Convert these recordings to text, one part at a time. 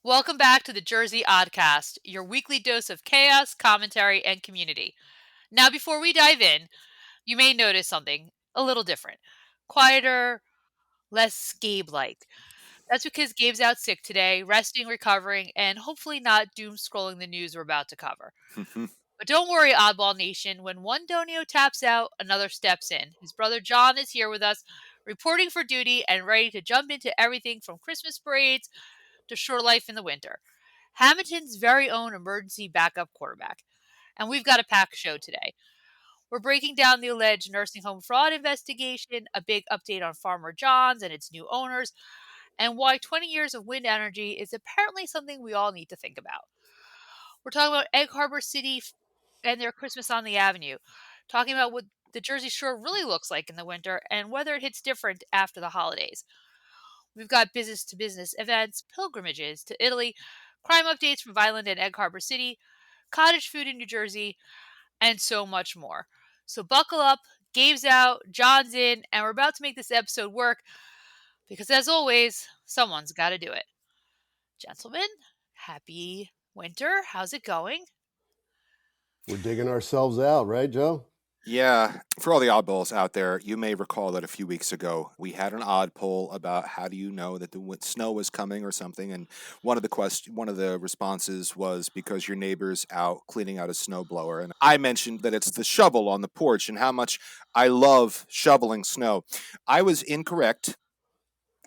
Welcome back to the Jersey Oddcast, your weekly dose of chaos, commentary, and community. Now, before we dive in, you may notice something a little different. Quieter, less Gabe like. That's because Gabe's out sick today, resting, recovering, and hopefully not doom scrolling the news we're about to cover. But don't worry, Oddball Nation. When one Donio taps out, another steps in. His brother John is here with us, reporting for duty and ready to jump into everything from Christmas parades to shore life in the winter. Hammonton's very own emergency backup quarterback. And we've got a packed show today. We're breaking down the alleged nursing home fraud investigation, a big update on Farmer John's and its new owners, and why 20 years of wind energy is apparently something we all need to think about. We're talking about Egg Harbor City and their Christmas on the Avenue, talking about what the Jersey Shore really looks like in the winter and whether it hits different after the holidays. We've got business to business events, pilgrimages to Italy, crime updates from Vineland and Egg Harbor City, cottage food in New Jersey, and so much more. So buckle up, Gabe's out, John's in, and we're about to make this episode work because, as always, someone's got to do it. Gentlemen, happy winter. How's it going? We're digging ourselves out, right, Joe? Yeah, for all the oddballs out there, you may recall that a few weeks ago we had an odd poll about how do you know that the snow was coming or something, and one of the responses was because your neighbor's out cleaning out a snowblower, and I mentioned that it's the shovel on the porch and how much I love shoveling snow. I was incorrect.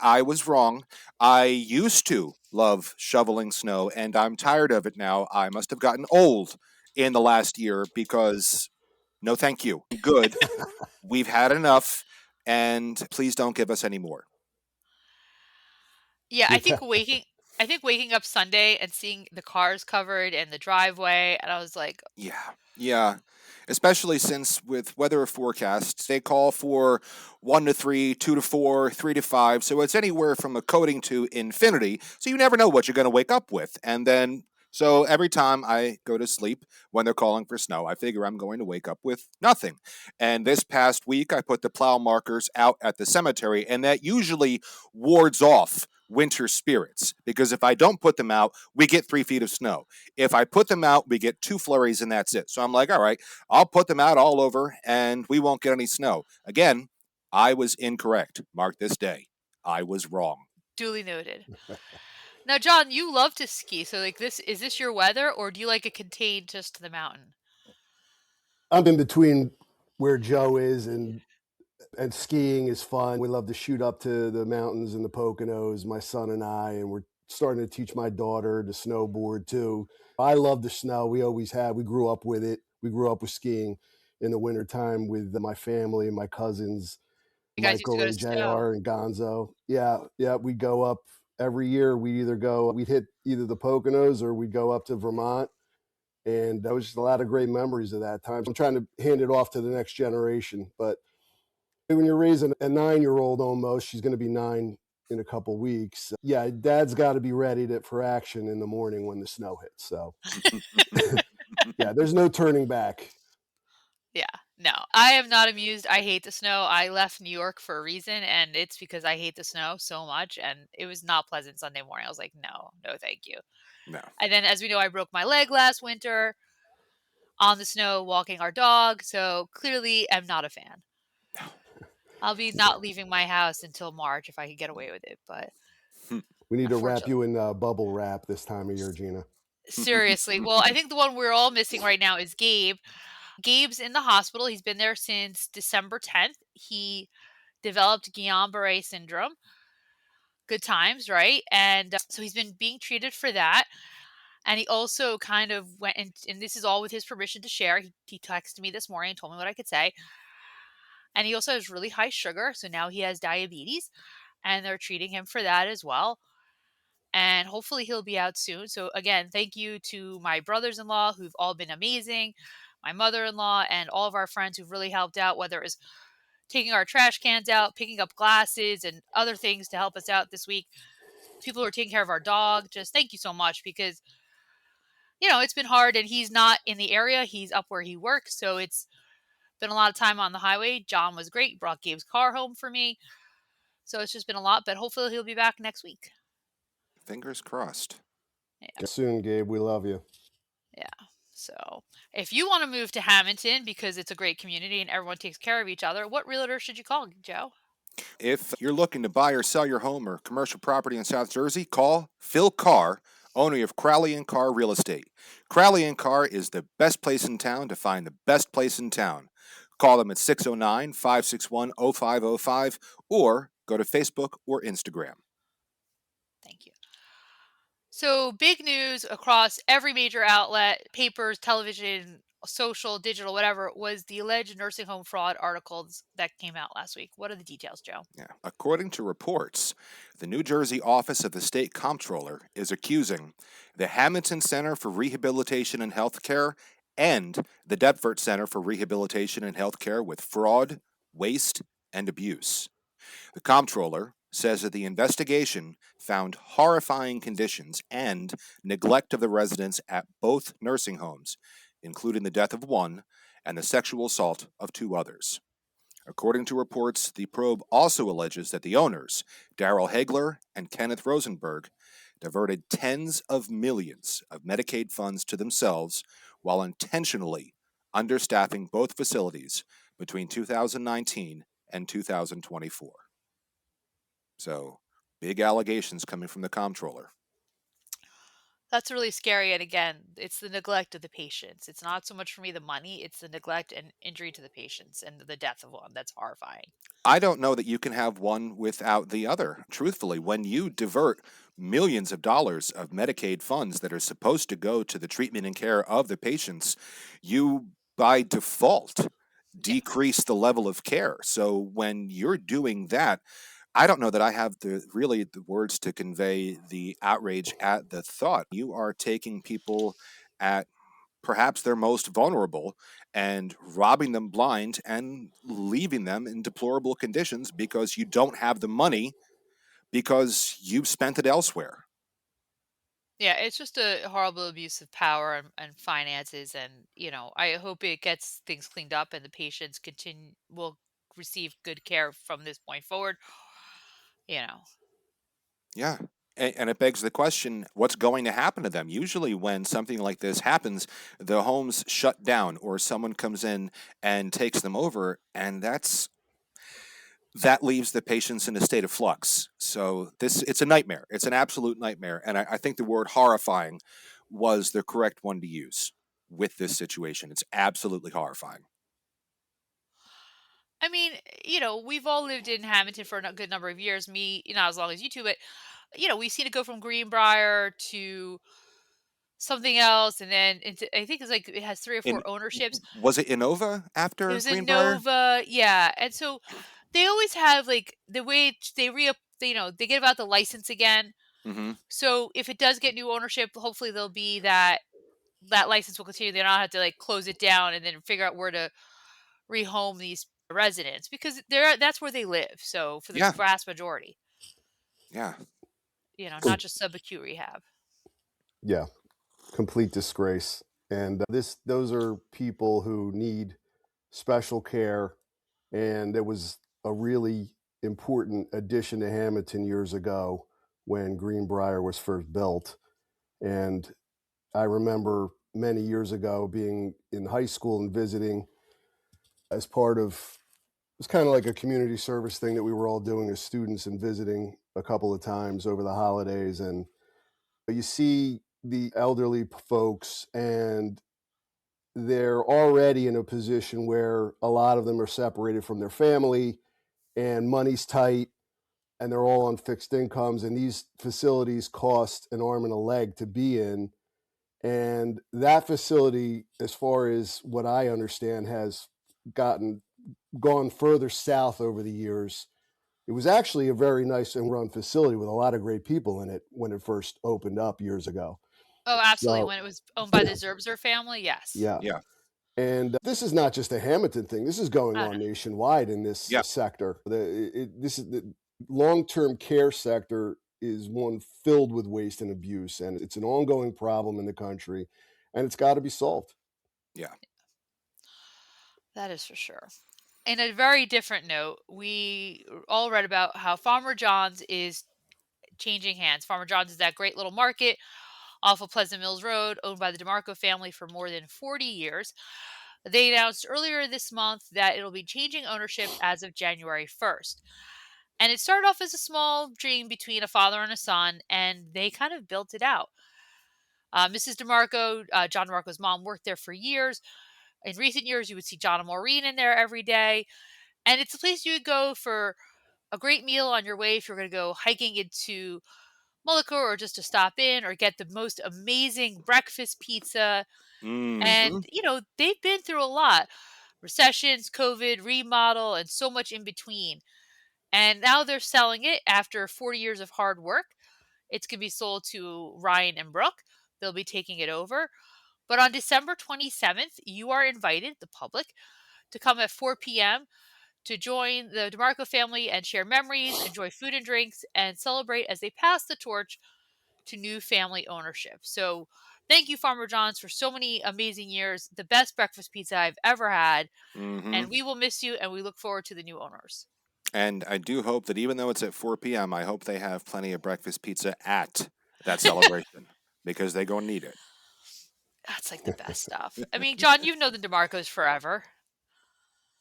I was wrong. I used to love shoveling snow, and I'm tired of it now. I must have gotten old in the last year because no, thank you. Good. We've had enough, and please don't give us any more. Yeah, I think waking up Sunday and seeing the cars covered in the driveway, and I was like, Yeah. Especially since with weather forecasts, they call for 1 to 3, 2 to 4, 3 to 5. So it's anywhere from a coating to infinity. So you never know what you're going to wake up with. And then, so every time I go to sleep when they're calling for snow, I figure I'm going to wake up with nothing. And this past week, I put the plow markers out at the cemetery, and that usually wards off winter spirits because if I don't put them out, we get 3 feet of snow. If I put them out, we get 2 flurries and that's it. So I'm like, all right, I'll put them out all over and we won't get any snow. Again, I was incorrect. Mark this day. I was wrong. duly noted. Now, John, you love to ski, so like this is this your weather, or do you like it contained just to the mountain? I'm in between where Joe is, and skiing is fun. We love to shoot up to the mountains and the Poconos, my son and I, and we're starting to teach my daughter to snowboard too. I love the snow. We always have. We grew up with it. We grew up with skiing in the wintertime with my family and my cousins, You guys used to Michael go to and snow. JR and Gonzo. Yeah, we go up every year. We'd hit either the Poconos or we'd go up to Vermont. And that was just a lot of great memories of that time. I'm trying to hand it off to the next generation. But when you're raising a 9-year-old almost, she's going to be 9 in a couple weeks. Yeah, dad's got to be ready for action in the morning when the snow hits. So, yeah, there's no turning back. Yeah, no, I am not amused. I hate the snow. I left New York for a reason, and it's because I hate the snow so much, and it was not pleasant Sunday morning. I was like, no, no, thank you. No. And then, as we know, I broke my leg last winter on the snow walking our dog, so clearly am not a fan. I'll be not leaving my house until March if I could get away with it, but We need to wrap unfortunately. you in bubble wrap this time of year, Gina. Seriously. Well, I think the one we're all missing right now is Gabe. Gabe's in the hospital. He's been there since December 10th. He developed Guillain-Barré syndrome. Good times, right? And so he's been being treated for that. And he also kind of went, and this is all with his permission to share. He texted me this morning and told me what I could say. And he also has really high sugar. So now he has diabetes, and they're treating him for that as well. And hopefully he'll be out soon. So again, thank you to my brothers-in-law who've all been amazing, my mother-in-law, and all of our friends who've really helped out, whether it was taking our trash cans out, picking up glasses, and other things to help us out this week. People who are taking care of our dog, just thank you so much because, it's been hard and he's not in the area. He's up where he works. So it's been a lot of time on the highway. John was great, brought Gabe's car home for me. So it's just been a lot, but hopefully he'll be back next week. Fingers crossed. Yeah. Soon, Gabe. We love you. Yeah. So if you want to move to Hammonton because it's a great community and everyone takes care of each other, what realtor should you call, Joe? If you're looking to buy or sell your home or commercial property in South Jersey, call Phil Carr, owner of Crowley and Carr Real Estate. Crowley and Carr is the best place in town to find the best place in town. Call them at 609-561-0505 or go to Facebook or Instagram. Thank you. So, big news across every major outlet, papers, television, social, digital, whatever, was the alleged nursing home fraud articles that came out last week. What are the details, Joe? Yeah. According to reports, the New Jersey Office of the State Comptroller is accusing the Hammonton Center for Rehabilitation and Healthcare and the Deptford Center for Rehabilitation and Healthcare with fraud, waste, and abuse. The comptroller says that the investigation found horrifying conditions and neglect of the residents at both nursing homes, including the death of one and the sexual assault of two others. According to reports, the probe also alleges that the owners, Daryl Hagler and Kenneth Rosenberg, diverted tens of millions of Medicaid funds to themselves while intentionally understaffing both facilities between 2019 and 2024. So, big allegations coming from the comptroller. That's really scary. And again, it's the neglect of the patients. It's not so much for me the money, it's the neglect and injury to the patients and the death of one. That's horrifying. I don't know that you can have one without the other. Truthfully, when you divert millions of dollars of Medicaid funds that are supposed to go to the treatment and care of the patients, you by default Yeah. decrease the level of care. So when you're doing that, I don't know that I have the words to convey the outrage at the thought. You are taking people at perhaps they're most vulnerable and robbing them blind and leaving them in deplorable conditions because you don't have the money because you've spent it elsewhere. Yeah, it's just a horrible abuse of power and finances. And, I hope it gets things cleaned up and the patients will receive good care from this point forward. You know, Yeah. And it begs the question, what's going to happen to them? Usually, when something like this happens, the homes shut down or someone comes in and takes them over, and that leaves the patients in a state of flux. So it's a nightmare. It's an absolute nightmare. And I think the word horrifying was the correct one to use with this situation. It's absolutely horrifying. I mean, we've all lived in Hamilton for a good number of years. Me, not as long as you two, but we've seen it go from Greenbrier to something else, and then I think it's like it has 3 or In 4 ownerships. Was it Innova It after was in Greenbrier? Nova, yeah, and so they always have, like, the way they they give out the license again. Mm-hmm. So if it does get new ownership, hopefully there'll be that license will continue. They don't have to, like, close it down and then figure out where to rehome these residents because that's where they live. So for the Yeah, vast majority, yeah, not just subacute rehab. Yeah, complete disgrace. And those are people who need special care. And it was a really important addition to Hamilton years ago when Greenbrier was first built. And I remember many years ago being in high school and visiting as part of it was kind of like a community service thing that we were all doing as students and visiting a couple of times over the holidays. And you see the elderly folks, and they're already in a position where a lot of them are separated from their family and money's tight and they're all on fixed incomes. And these facilities cost an arm and a leg to be in. And that facility, as far as what I understand, has gone further south over the years. It was actually a very nice and run facility with a lot of great people in it when it first opened up years ago. Oh, absolutely. So, When it was owned by the Zerbzer family, yes. yeah. yeah, And this is not just a Hamilton thing. This is going Oh, no. on nationwide in this yeah. sector. This is the long-term care sector is one filled with waste and abuse, and it's an ongoing problem in the country, and it's got to be solved. Yeah. That is for sure. In a very different note, we all read about how Farmer John's is changing hands. Farmer John's is that great little market off of Pleasant Mills Road, owned by the DeMarco family for more than 40 years. They announced earlier this month that it'll be changing ownership as of January 1st. And it started off as a small dream between a father and a son, and they kind of built it out. Mrs. DeMarco, John DeMarco's mom, worked there for years. In recent years, you would see John and Maureen in there every day. And it's a place you would go for a great meal on your way if you're going to go hiking into Mullica or just to stop in or get the most amazing breakfast pizza. Mm-hmm. And, they've been through a lot: recessions, COVID, remodel, and so much in between. And now they're selling it after 40 years of hard work. It's going to be sold to Ryan and Brooke. They'll be taking it over. But on December 27th, you are invited, the public, to come at 4 p.m. to join the DeMarco family and share memories, enjoy food and drinks, and celebrate as they pass the torch to new family ownership. So thank you, Farmer John's, for so many amazing years. The best breakfast pizza I've ever had. Mm-hmm. And we will miss you, and we look forward to the new owners. And I do hope that even though it's at 4 p.m., I hope they have plenty of breakfast pizza at that celebration because they're going to need it. That's like the best stuff. I mean, John, you've known the DeMarcos forever.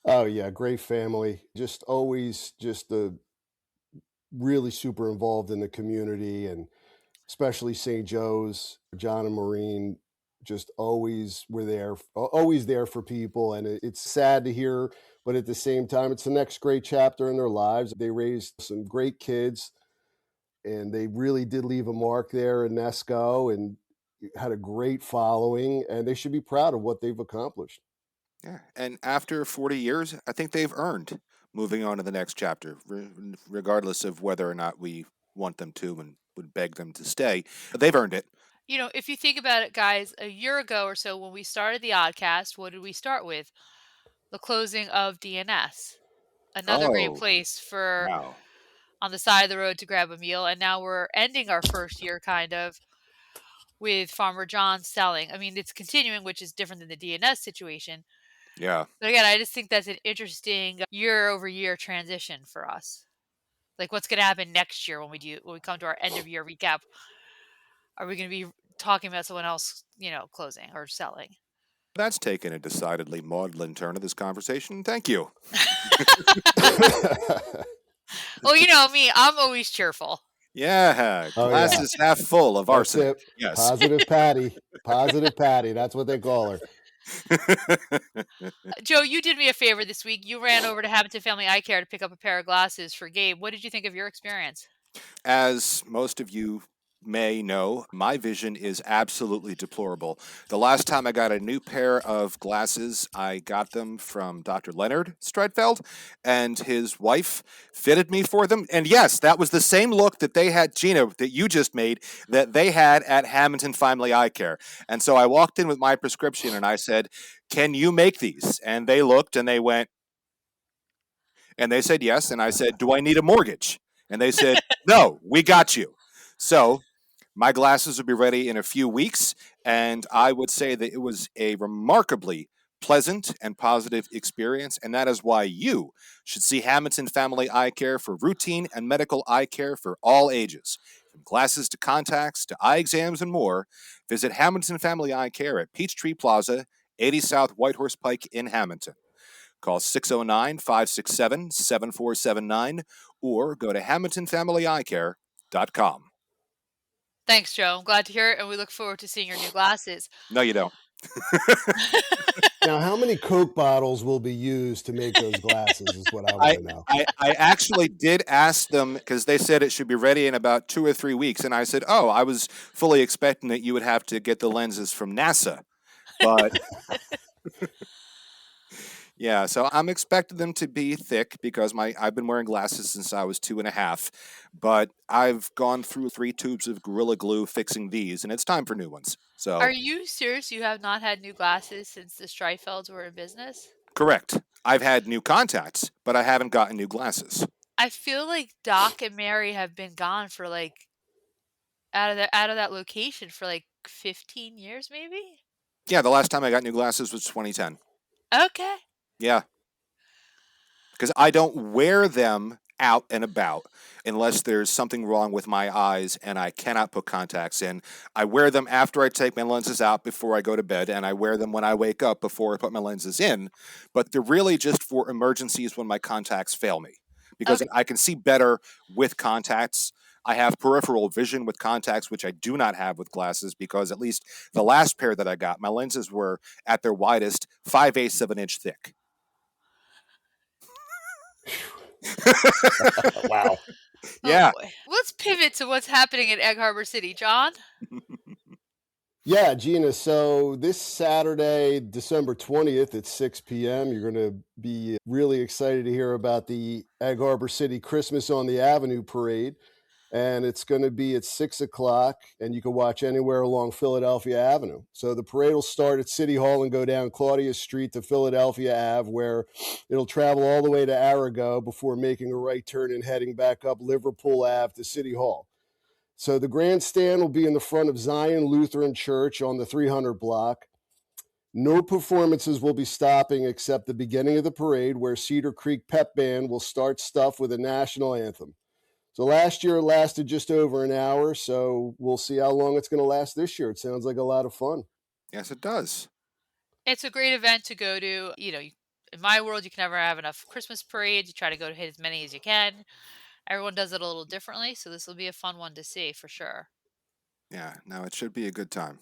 Oh yeah, great family. Just always just really super involved in the community, and especially St. Joe's. John and Maureen just always were there, always there for people. And it's sad to hear, but at the same time, it's the next great chapter in their lives. They raised some great kids, and they really did leave a mark there in Nesco and had a great following, and they should be proud of what they've accomplished. Yeah. And after 40 years, I think they've earned moving on to the next chapter, regardless of whether or not we want them to and would beg them to stay. They've earned it. If you think about it, guys, a year ago or so when we started the Oddcast, what did we start with? The closing of DNS. Another great Oh, place for wow. on the side of the road to grab a meal. And now we're ending our first year kind of with Farmer John selling. I mean, it's continuing, which is different than the DNS situation. Yeah. But again, I just think that's an interesting year over year transition for us. Like, what's going to happen next year when we come to our end of year recap? Are we going to be talking about someone else, closing or selling? That's taken a decidedly maudlin turn of this conversation. Thank you. Well, you know me, I'm always cheerful. Yeah. Oh, Glass yeah. is half full of That's arsenic. it. Yes. Positive Patty. Positive Patty. That's what they call her. Joe, you did me a favor this week. You ran over to Hammonton Family Eye Care to pick up a pair of glasses for Gabe. What did you think of your experience? As most of you may know, my vision is absolutely deplorable. The last time I got a new pair of glasses, I got them from Dr. Leonard Streitfeld, and his wife fitted me for them. And yes, that was the same look that they had, Gina, that you just made, that they had at Hammonton Family Eye Care. And so I walked in with my prescription and I said, "Can you make these?" And they looked and they went, and they said yes. And I said, "Do I need a mortgage?" And they said, "No, we got you." So my glasses will be ready in a few weeks, and I would say that it was a remarkably pleasant and positive experience, and that is why you should see Hammonton Family Eye Care for routine and medical eye care for all ages. From glasses to contacts to eye exams and more, visit Hammonton Family Eye Care at Peachtree Plaza, 80 South Whitehorse Pike in Hammonton. Call 609-567-7479 or go to HammontonFamilyEyeCare.com. Thanks, Joe. I'm glad to hear it, and we look forward to seeing your new glasses. No, you don't. Now, how many Coke bottles will be used to make those glasses is what I want to know. I actually did ask them because they said it should be ready in about 2 or 3 weeks. And I said, "Oh, I was fully expecting that you would have to get the lenses from NASA." But yeah, so I'm expecting them to be thick because I've been wearing glasses since I was 2.5. But I've gone through 3 tubes of Gorilla Glue fixing these, and it's time for new ones. So Are you serious? You have not had new glasses since the Streifelds were in business? correct. I've had new contacts, but I haven't gotten new glasses. I feel like Doc and Mary have been gone for out of that location for 15 years, maybe. Yeah, the last time I got new glasses was 2010. Okay. Yeah. Because I don't wear them out and about unless there's something wrong with my eyes and I cannot put contacts in. I wear them after I take my lenses out before I go to bed, and I wear them when I wake up before I put my lenses in. But they're really just for emergencies when my contacts fail me, because Okay. I can see better with contacts. I have peripheral vision with contacts, which I do not have with glasses, because at least the last pair that I got, my lenses were at their widest 5/8 of an inch thick. Wow. Yeah. Oh boy. Let's pivot to what's happening in Egg Harbor City, John. Yeah, Gina. So this Saturday, December 20th at 6 p.m., you're going to be really excited to hear about the Egg Harbor City Christmas on the Avenue parade. And it's going to be at 6 o'clock, and you can watch anywhere along Philadelphia Avenue. So the parade will start at City Hall and go down Claudius Street to Philadelphia Ave, where it'll travel all the way to Arago before making a right turn and heading back up Liverpool Ave to City Hall. So the grandstand will be in the front of Zion Lutheran Church on the 300 block. No performances will be stopping except the beginning of the parade, where Cedar Creek Pep Band will start stuff with a national anthem. So last year it lasted just over an hour, so we'll see how long it's going to last this year. It sounds like a lot of fun. Yes, it does. It's a great event to go to. In my world, you can never have enough Christmas parades. You try to go to hit as many as you can. Everyone does it a little differently, so this will be a fun one to see for sure. Yeah, no, it should be a good time.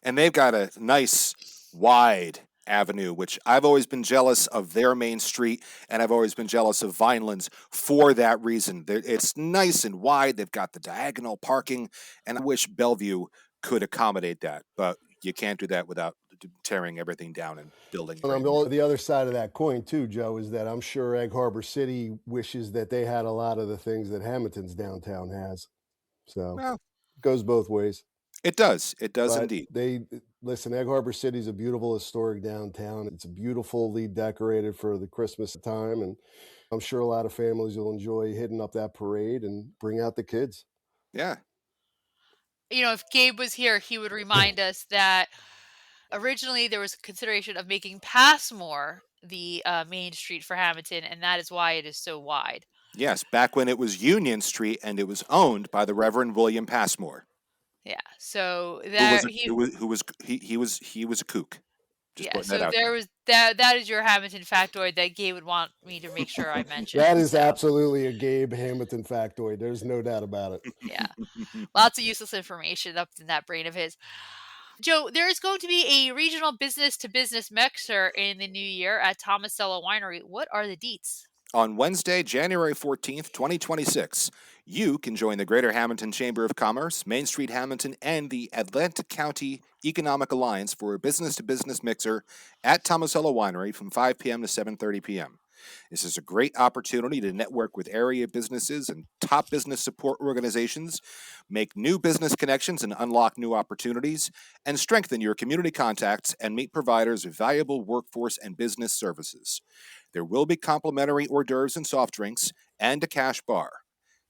And they've got a nice, wide avenue, which I've always been jealous of their main street, and I've always been jealous of Vineland's for that reason. It's nice and wide. They've got the diagonal parking, and I wish Bellevue could accommodate that, but you can't do that without tearing everything down and building And brand new. the other side of that coin, too, Joe, is that I'm sure Egg Harbor City wishes that they had a lot of the things that Hammonton's downtown has. So Well, it goes both ways. it does. It does But indeed. listen, Egg Harbor City is a beautiful historic downtown. It's beautifully decorated for the Christmas time. And I'm sure a lot of families will enjoy hitting up that parade and bring out the kids. Yeah. If Gabe was here, he would remind us that originally there was a consideration of making Passmore the main street for Hamilton, and that is why it is so wide. Yes, back when it was Union Street and it was owned by the Reverend William Passmore, Yeah. So who was there a, he who was he was a kook. Just yeah, putting that so out there there. was that is your Hamilton factoid that Gabe would want me to make sure I mentioned. That is So, absolutely a Gabe Hamilton factoid. There's no doubt about it. yeah. Lots of useless information up in that brain of his. Joe, there is going to be a regional business to business mixer in the new year at Tomasello Winery. What are the deets? On Wednesday, January 14th, 2026, you can join the Greater Hammonton Chamber of Commerce, Main Street Hammonton, and the Atlantic County Economic Alliance for a business-to-business mixer at Tomasello Winery from 5 p.m. to 7:30 p.m. This is a great opportunity to network with area businesses and top business support organizations, make new business connections and unlock new opportunities, and strengthen your community contacts and meet providers of valuable workforce and business services. There will be complimentary hors d'oeuvres and soft drinks and a cash bar.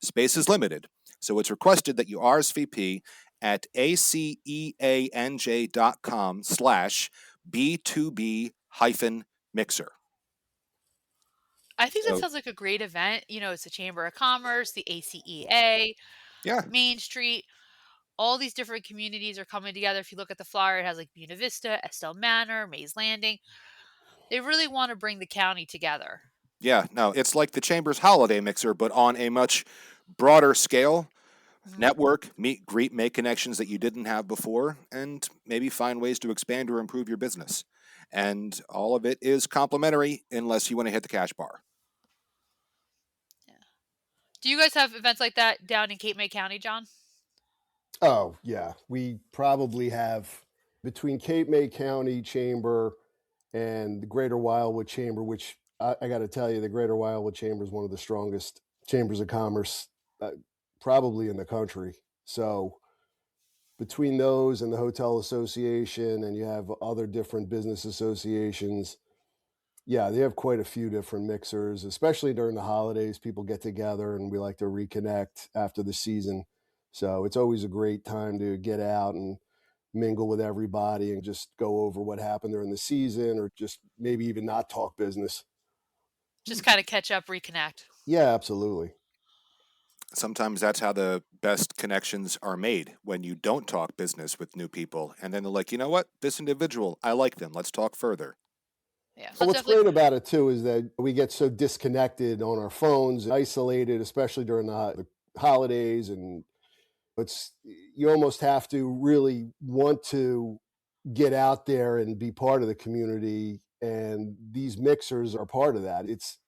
Space is limited, so it's requested that you RSVP at aceanj.com/B2B-mixer. I think that So, sounds like a great event. It's the Chamber of Commerce, the ACEA, yeah, Main Street. All these different communities are coming together. If you look at the flyer, it has like Buena Vista, Estelle Manor, Mays Landing. They really want to bring the county together. yeah, no, it's like the Chamber's holiday mixer, but on a much broader scale. Mhm. Network, meet, greet, make connections that you didn't have before, and maybe find ways to expand or improve your business. And all of it is complimentary unless you want to hit the cash bar. Yeah. Do you guys have events like that down in Cape May County, John? Oh, yeah. We probably have between Cape May County Chamber and the Greater Wildwood Chamber, which I got to tell you, the Greater Wildwood Chamber is one of the strongest chambers of commerce probably in the country. So between those and the Hotel Association, and you have other different business associations, yeah, they have quite a few different mixers, especially during the holidays. People get together and we like to reconnect after the season. So it's always a great time to get out and mingle with everybody and just go over what happened during the season or just maybe even not talk business. Just kind of catch up, reconnect. Yeah, absolutely. Sometimes that's how the best connections are made, when you don't talk business with new people. And then they're like, you know what? This individual, I like them. Let's talk further. Yeah, so What's definitely. great about it too is that we get so disconnected on our phones, isolated, especially during the holidays, and it's you almost have to really want to get out there and be part of the community, and these mixers are part of that. It's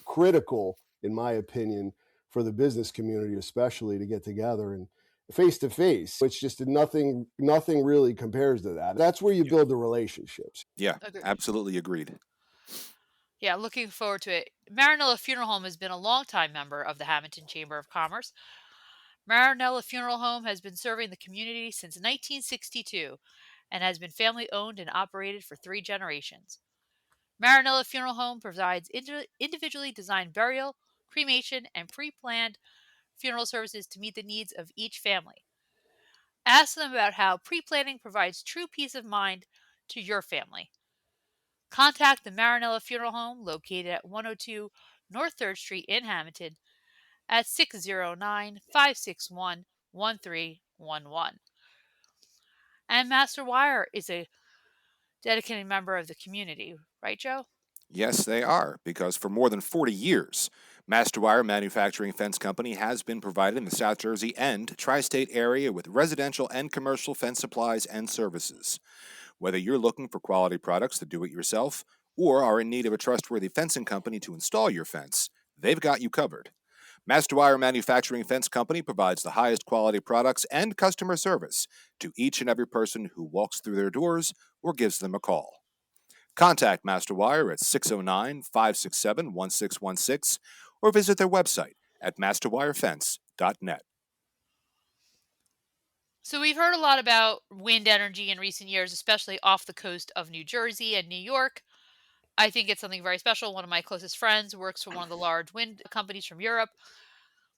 critical, in my opinion, for the business community, especially, to get together and face to face. It's just nothing really compares to that. That's where you Yeah. build the relationships. Yeah, Agreed. absolutely agreed. Yeah, looking forward to it. Marinella Funeral Home has been a longtime member of the Hammonton Chamber of Commerce. Marinella Funeral Home has been serving the community since 1962 and has been family owned and operated for 3 generations. Marinella Funeral Home provides individually designed burial, cremation, and pre planned funeral services to meet the needs of each family. Ask them about how pre planning provides true peace of mind to your family. Contact the Marinella Funeral Home located at 102 North 3rd Street in Hammonton at 609 561 1311. And Master Wire is a dedicated member of the community, right, Joe? Yes, they are, because for more than 40 years, Masterwire Manufacturing Fence Company has been providing the South Jersey and tri state area with residential and commercial fence supplies and services. Whether you're looking for quality products to do it yourself or are in need of a trustworthy fencing company to install your fence, they've got you covered. Masterwire Manufacturing Fence Company provides the highest quality products and customer service to each and every person who walks through their doors or gives them a call. Contact Masterwire at 609 567 1616 or visit their website at masterwirefence.net. So, we've heard a lot about wind energy in recent years, especially off the coast of New Jersey and New York. I think it's something very special. One of my closest friends works for one of the large wind companies from Europe.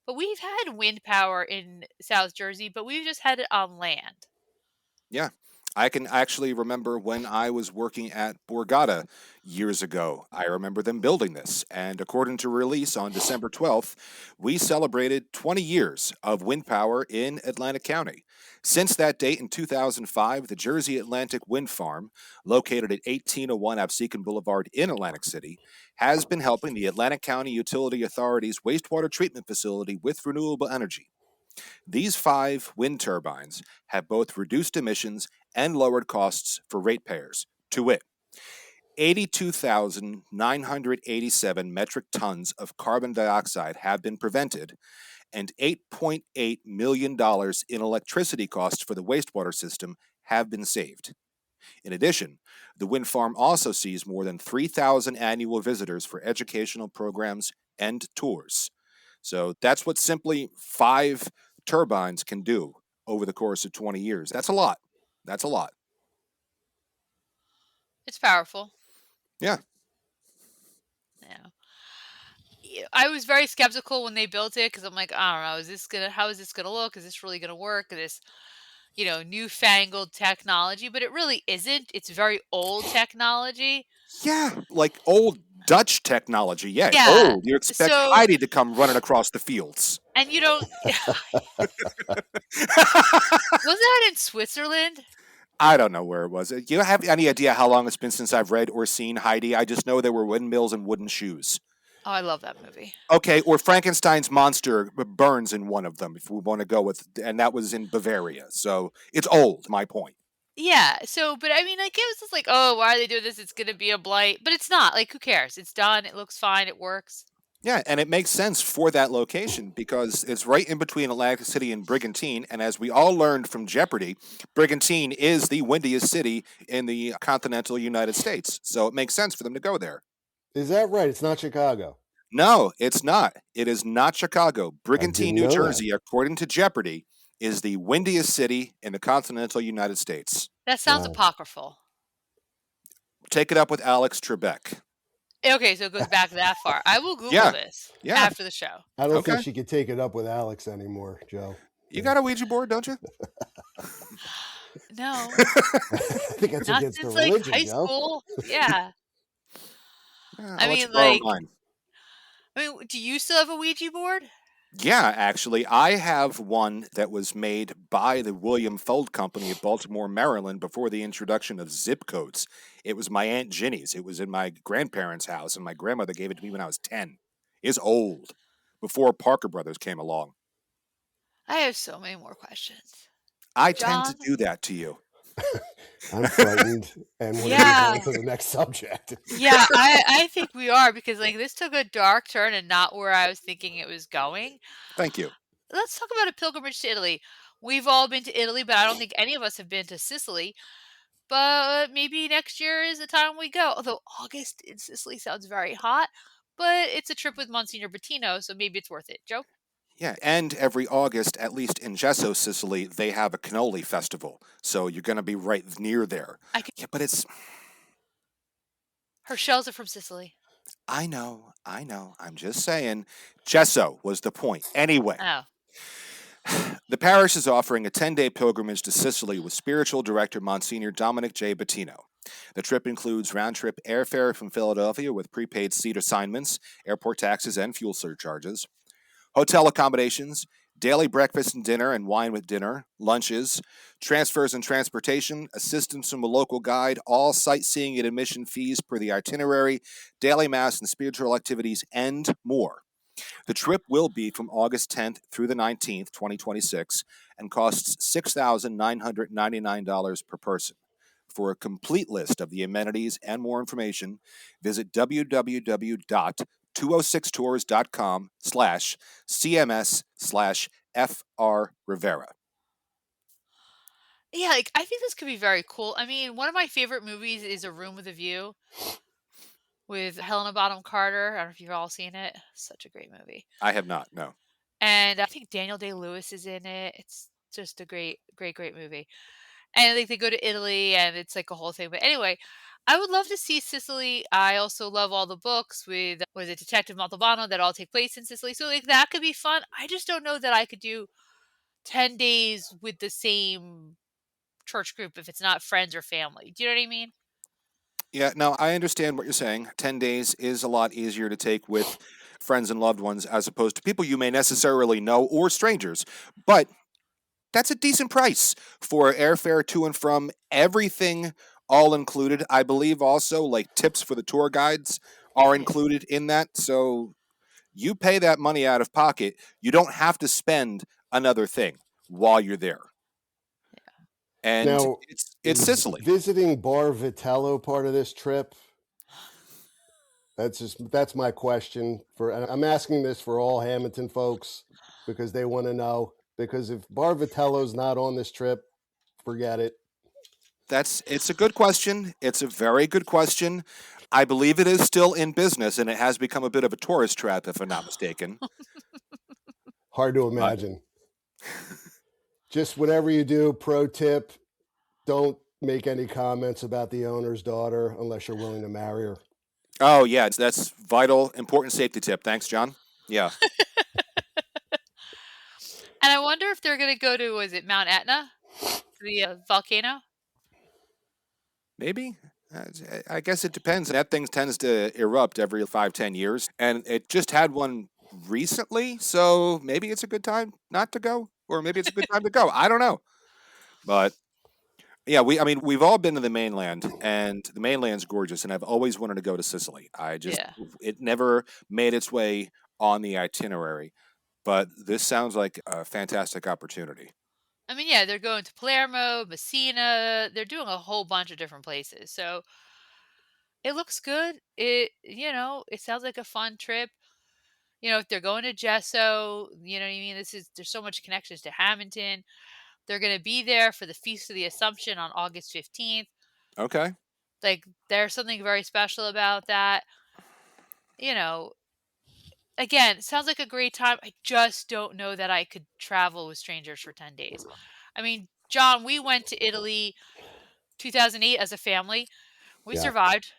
But we've had wind power in South Jersey, but we've just had it on land. Yeah. I can actually remember when I was working at Borgata years ago. I remember them building this. And according to release on December 12th, we celebrated 20 years of wind power in Atlantic County. Since that date in 2005, the Jersey Atlantic Wind Farm, located at 1801 Absecon Boulevard in Atlantic City, has been helping the Atlantic County Utility Authority's wastewater treatment facility with renewable energy. These 5 wind turbines have both reduced emissions and lowered costs for ratepayers, to wit, 82,987 metric tons of carbon dioxide have been prevented, and $8.8 million in electricity costs for the wastewater system have been saved. In addition, the wind farm also sees more than 3,000 annual visitors for educational programs and tours. So that's what simply 5 turbines can do over the course of 20 years. That's a lot. That's a lot. It's powerful. Yeah. Yeah. I was very skeptical when they built it because I'm like, I don't know, how is this gonna look? Is this really gonna work? This, newfangled technology, but it really isn't. It's very old technology. Yeah. Like old Dutch technology. Yeah. Yeah. Old. You expect So, Heidi to come running across the fields. and you don't, was that in Switzerland? I don't know where it was. Do you have any idea how long it's been since I've read or seen Heidi? I just know there were windmills and wooden shoes. Oh, I love that movie. Okay, or Frankenstein's monster burns in one of them, if we want to go with, and that was in Bavaria. So it's old, my point. Yeah. So, but I mean, like, it was just like, oh, why are they doing this? It's gonna be a blight, but it's not. Like, who cares? It's done. It looks fine. It works. Yeah, and it makes sense for that location because it's right in between Atlantic City and Brigantine. And as we all learned from Jeopardy, Brigantine is the windiest city in the continental United States. So it makes sense for them to go there. Is that right? It's not Chicago. No, it's not. It is not Chicago. Brigantine, didn't New know that. Jersey, according to Jeopardy, is the windiest city in the continental United States. That sounds Wow. apocryphal. Take it up with Alex Trebek. Okay, so it goes back that far. I will Google Yeah. this Yeah. after the show. I don't Okay. think she could take it up with Alex anymore, Joe. You got a Ouija board, don't you? No, I think that's not against the since like religion, high Joe. school. Yeah. Yeah, I I'll let you mean, borrow like, mine. I mean, do you still have a Ouija board? Yeah, actually, I have one that was made by the William Fuld Company of Baltimore, Maryland, before the introduction of zip codes. It was my Aunt Ginny's. It was in my grandparents' house, and my grandmother gave it to me when I was 10. It's old, before Parker Brothers came along. I have so many more questions. I tend to John? do that to you. I'm frightened and want to move Yeah. on to the next subject. Yeah, I think we are because like this took a dark turn and not where I was thinking it was going. Thank you. Let's talk about a pilgrimage to Italy. We've all been to Italy, but I don't think any of us have been to Sicily. But maybe next year is the time we go. Although August in Sicily sounds very hot, but it's a trip with Monsignor Bettino, so maybe it's worth it. Joe? Yeah, and every August, at least in Gesso, Sicily, they have a cannoli festival. So you're going to be right near there. Yeah, but it's. Her shells are from Sicily. I know. I'm just saying. Gesso was the point. Anyway. Oh. The parish is offering a 10-day pilgrimage to Sicily with spiritual director Monsignor Dominic J. Bettino. The trip includes round-trip airfare from Philadelphia with prepaid seat assignments, airport taxes, and fuel surcharges, hotel accommodations, daily breakfast and dinner and wine with dinner, lunches, transfers and transportation, assistance from a local guide, all sightseeing and admission fees per the itinerary, daily mass and spiritual activities, and more. The trip will be from August 10th through the 19th, 2026, and costs $6,999 per person. For a complete list of the amenities and more information, visit www.206tours.com/CMS/FR Rivera. Yeah, like I think this could be very cool. I mean, one of my favorite movies is A Room with a View with Helena Bonham Carter. I don't know if you've all seen it. Such a great movie. I have not, no. And I think Daniel Day-Lewis is in it. It's just a great movie. And like they go to Italy and it's like a whole thing. But anyway, I would love to see Sicily. I also love all the books with was it Detective Montalbano that all take place in Sicily. So like that could be fun. I just don't know that I could do 10 days with the same church group if it's not friends or family. Do you know what I mean? Yeah, no, I understand what you're saying. 10 days is a lot easier to take with friends and loved ones as opposed to people you may necessarily know or strangers. But that's a decent price for airfare to and from, everything all included. I believe also like tips for the tour guides are Yeah. included in that. So you pay that money out of pocket. You don't have to spend another thing while you're there. And Now, it's is Sicily. visiting Bar Vitello part of this trip? That's my question and I'm asking this for all Hammonton folks because they want to know. Because if Bar Vitello's not on this trip, forget it. It's a good question. It's a very good question. I believe it is still in business and it has become a bit of a tourist trap, if I'm not mistaken. Hard to imagine. Just whatever you do, pro tip, don't make any comments about the owner's daughter unless you're willing to marry her. Oh, yeah, that's vital, important safety tip. Thanks, John. Yeah. And I wonder if they're going to go to, was it Mount Etna? The volcano? Maybe. I guess it depends. That thing tends to erupt every 5-10 years. And it just had one recently. So maybe it's a good time not to go. Or maybe it's a good time to go. I don't know. But yeah, we've all been to the mainland, and the mainland's gorgeous, and I've always wanted to go to Sicily. It never made its way on the itinerary, but this sounds like a fantastic opportunity. I mean, yeah, they're going to Palermo, Messina. They're doing a whole bunch of different places. So it looks good. It sounds like a fun trip. If they're going to Gesso, you know what I mean? There's so much connections to Hammonton. They're going to be there for the Feast of the Assumption on August 15th. Okay. Like, there's something very special about that. Again, it sounds like a great time. I just don't know that I could travel with strangers for 10 days. I mean, John, we went to Italy 2008 as a family. We survived.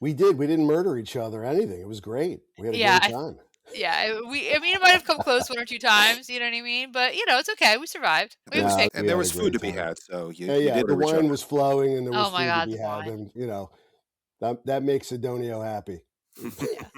We did. We didn't murder each other or anything. It was great. We had a great time. It might have come close 1 or 2 times, you know what I mean? But, it's okay. We survived. And there was food to be had, so you did the wine was flowing and there was Oh my food God, to be the had. wine. And, that makes a Donio happy. Yeah.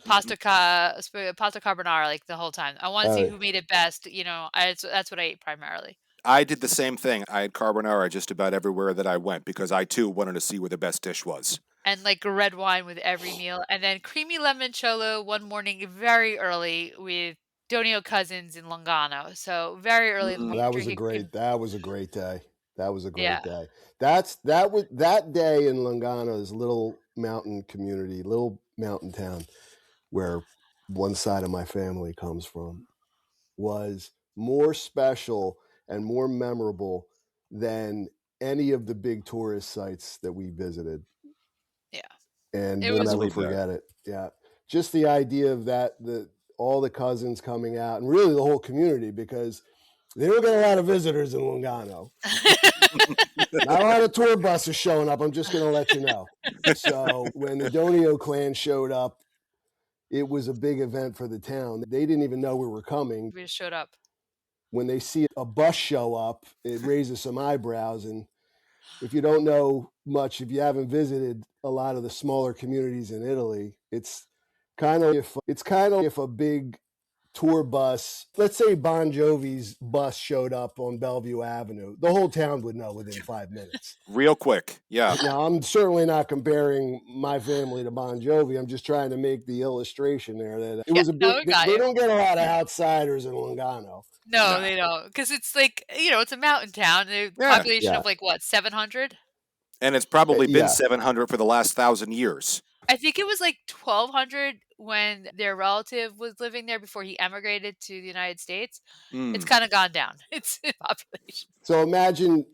Pasta carbonara, like, the whole time. I wanna see Oh, who made it best, that's what I ate primarily. I did the same thing. I had carbonara just about everywhere that I went because I too wanted to see where the best dish was. And, like, red wine with every meal, and then creamy limoncello one morning very early with Donio cousins in Lungano, so very early in the morning Mm. drinking cream. that was a great day. That was a Yeah. great day. That day in Lungano's little mountain community, little mountain town where one side of my family comes from, was more special and more memorable than any of the big tourist sites that we visited. Yeah. And It we'll I was never believe that. forget it. Yeah. Just the idea of that, all the cousins coming out and really the whole community, because they don't get a lot of visitors in Lungano. Not a lot of tour buses showing up. I'm just going to let you know. So when the Donio clan showed up, it was a big event for the town. They didn't even know we were coming. We just showed up. When they see a bus show up, it raises some eyebrows. And if you don't know much, if you haven't visited a lot of the smaller communities in Italy, it's kind of if a big tour bus, let's say Bon Jovi's bus showed up on Bellevue Avenue, the whole town would know within 5 minutes. Real quick. Yeah. Now, I'm certainly not comparing my family to Bon Jovi. I'm just trying to make the illustration there that it Yeah, was a no, big, I got they you. don't get a lot of outsiders in Lungano. No, No. they don't, because it's like, it's a mountain town, a Yeah. population Yeah. of, like, what, 700? And it's probably been Yeah. 700 for the last 1,000 years. I think it was, like, 1,200 when their relative was living there before he emigrated to the United States. It's Mm. kinda gone down. It's in population. So imagine,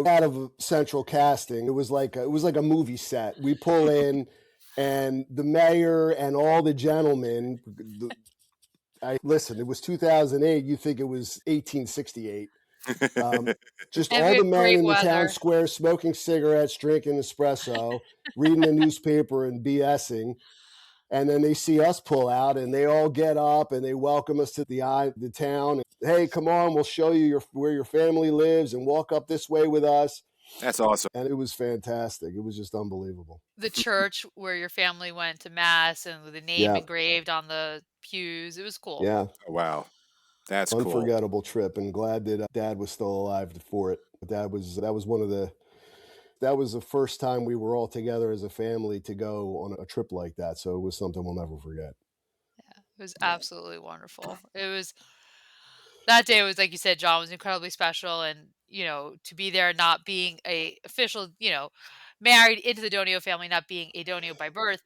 out of central casting, it was like a movie set. We pull in, and the mayor and all the gentlemen. Listen. It was 2008. You think it was 1868? Just And we all the had men great in the town weather. square smoking cigarettes, drinking espresso, reading the newspaper, and BSing. And then they see us pull out, and they all get up and they welcome us to the town. And, hey, come on, we'll show you where your family lives, and walk up this way with us. That's awesome. And it was fantastic. It was just unbelievable. The church where your family went to mass and with the name Yeah, engraved on the pews, it was cool. yeah, Oh, wow. That's cool. unforgettable trip, and glad that Dad was still alive for it. That was one of the that was the first time we were all together as a family to go on a trip like that. So it was something we'll never forget. It was absolutely wonderful. That day was, like you said, John, was incredibly special, and, to be there not being a official, married into the Donio family, not being a Donio by birth,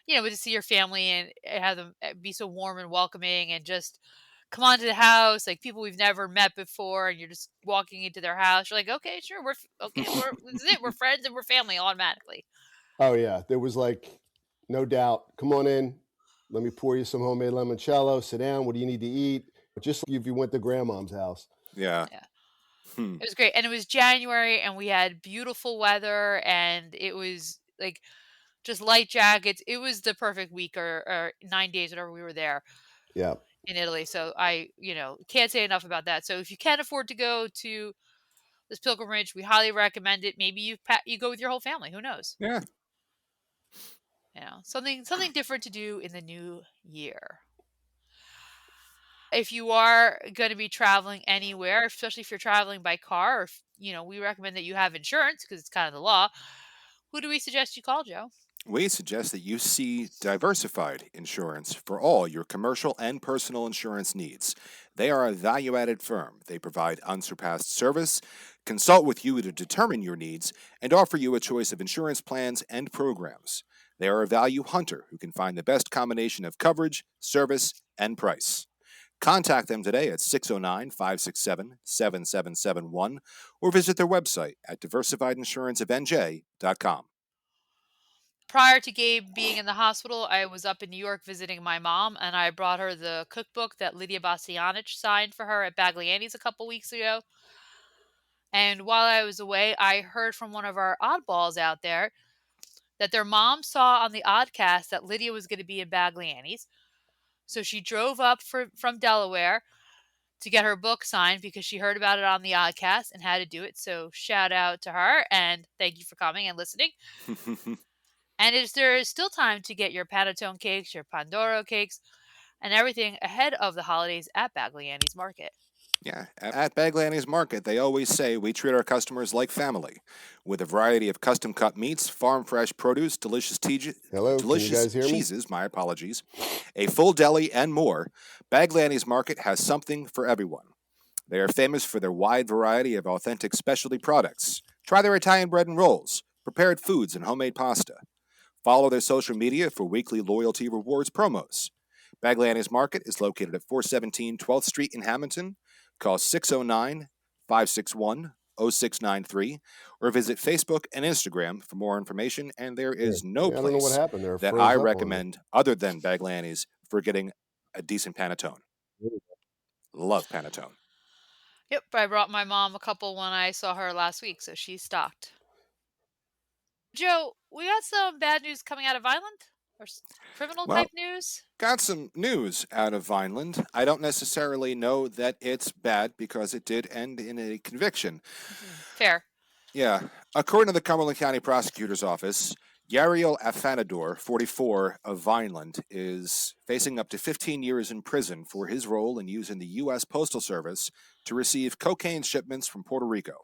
but to see your family and have them be so warm and welcoming and just come onto the house, like people we've never met before, and you're just walking into their house. You're like, okay, sure, this is it. We're friends and we're family automatically. Oh yeah, there was no doubt. Come on in. Let me pour you some homemade limoncello. Sit down. What do you need to eat? Just like if you went to grandmom's house. Yeah. Yeah. Hmm. It was great. And it was January and we had beautiful weather, and it was like just light jackets. It was the perfect week, or 9 days, whatever we were there Yeah. in Italy. So I, can't say enough about that. So if you can afford to go to this pilgrimage, we highly recommend it. Maybe you go with your whole family. Who knows? Yeah. Something different to do in the new year. If you are going to be traveling anywhere, especially if you're traveling by car, or we recommend that you have insurance because it's kind of the law. Who do we suggest you call, Joe? We suggest that you see Diversified Insurance for all your commercial and personal insurance needs. They are a value added firm. They provide unsurpassed service, consult with you to determine your needs, and offer you a choice of insurance plans and programs. They are a value hunter who can find the best combination of coverage, service, and price. Contact them today at 609 567 7771 or visit their website at diversifiedinsuranceofnj.com. Prior to Gabe being in the hospital, I was up in New York visiting my mom, and I brought her the cookbook that Lydia Bastianich signed for her at Bagliani's a couple weeks ago. And while I was away, I heard from one of our oddballs out there that their mom saw on the Oddcast that Lydia was going to be in Bagliani's. So she drove up from Delaware to get her book signed because she heard about it on the Oddcast and had to do it. So shout out to her and thank you for coming and listening. And there is still time to get your panettone cakes, your Pandoro cakes, and everything ahead of the holidays at Bagley Annie's Market. Yeah, at Baglandy's Market, they always say we treat our customers like family, with a variety of custom-cut meats, farm-fresh produce, Hello, can you guys hear me? cheeses, my apologies, a full deli, and more. Baglandy's Market has something for everyone. They are famous for their wide variety of authentic specialty products. Try their Italian bread and rolls, prepared foods, and homemade pasta. Follow their social media for weekly loyalty rewards promos. Baglandy's Market is located at 417 12th Street in Hammonton. Call 609 561 0693 or visit Facebook and Instagram for more information. And there is no I don't know what place happened there. It that froze I up on me. recommend other than Baglandy's for getting a decent panettone. Love panettone. Yep, I brought my mom a couple when I saw her last week, so she's stocked. Joe, we got some bad news coming out of Vineland? Or criminal type news? Got some news out of Vineland. I don't necessarily know that it's bad because it did end in a conviction. Fair. Yeah. According to the Cumberland County Prosecutor's Office, Yariel Afanador, 44, of Vineland, is facing up to 15 years in prison for his role in using the U.S. Postal Service to receive cocaine shipments from Puerto Rico.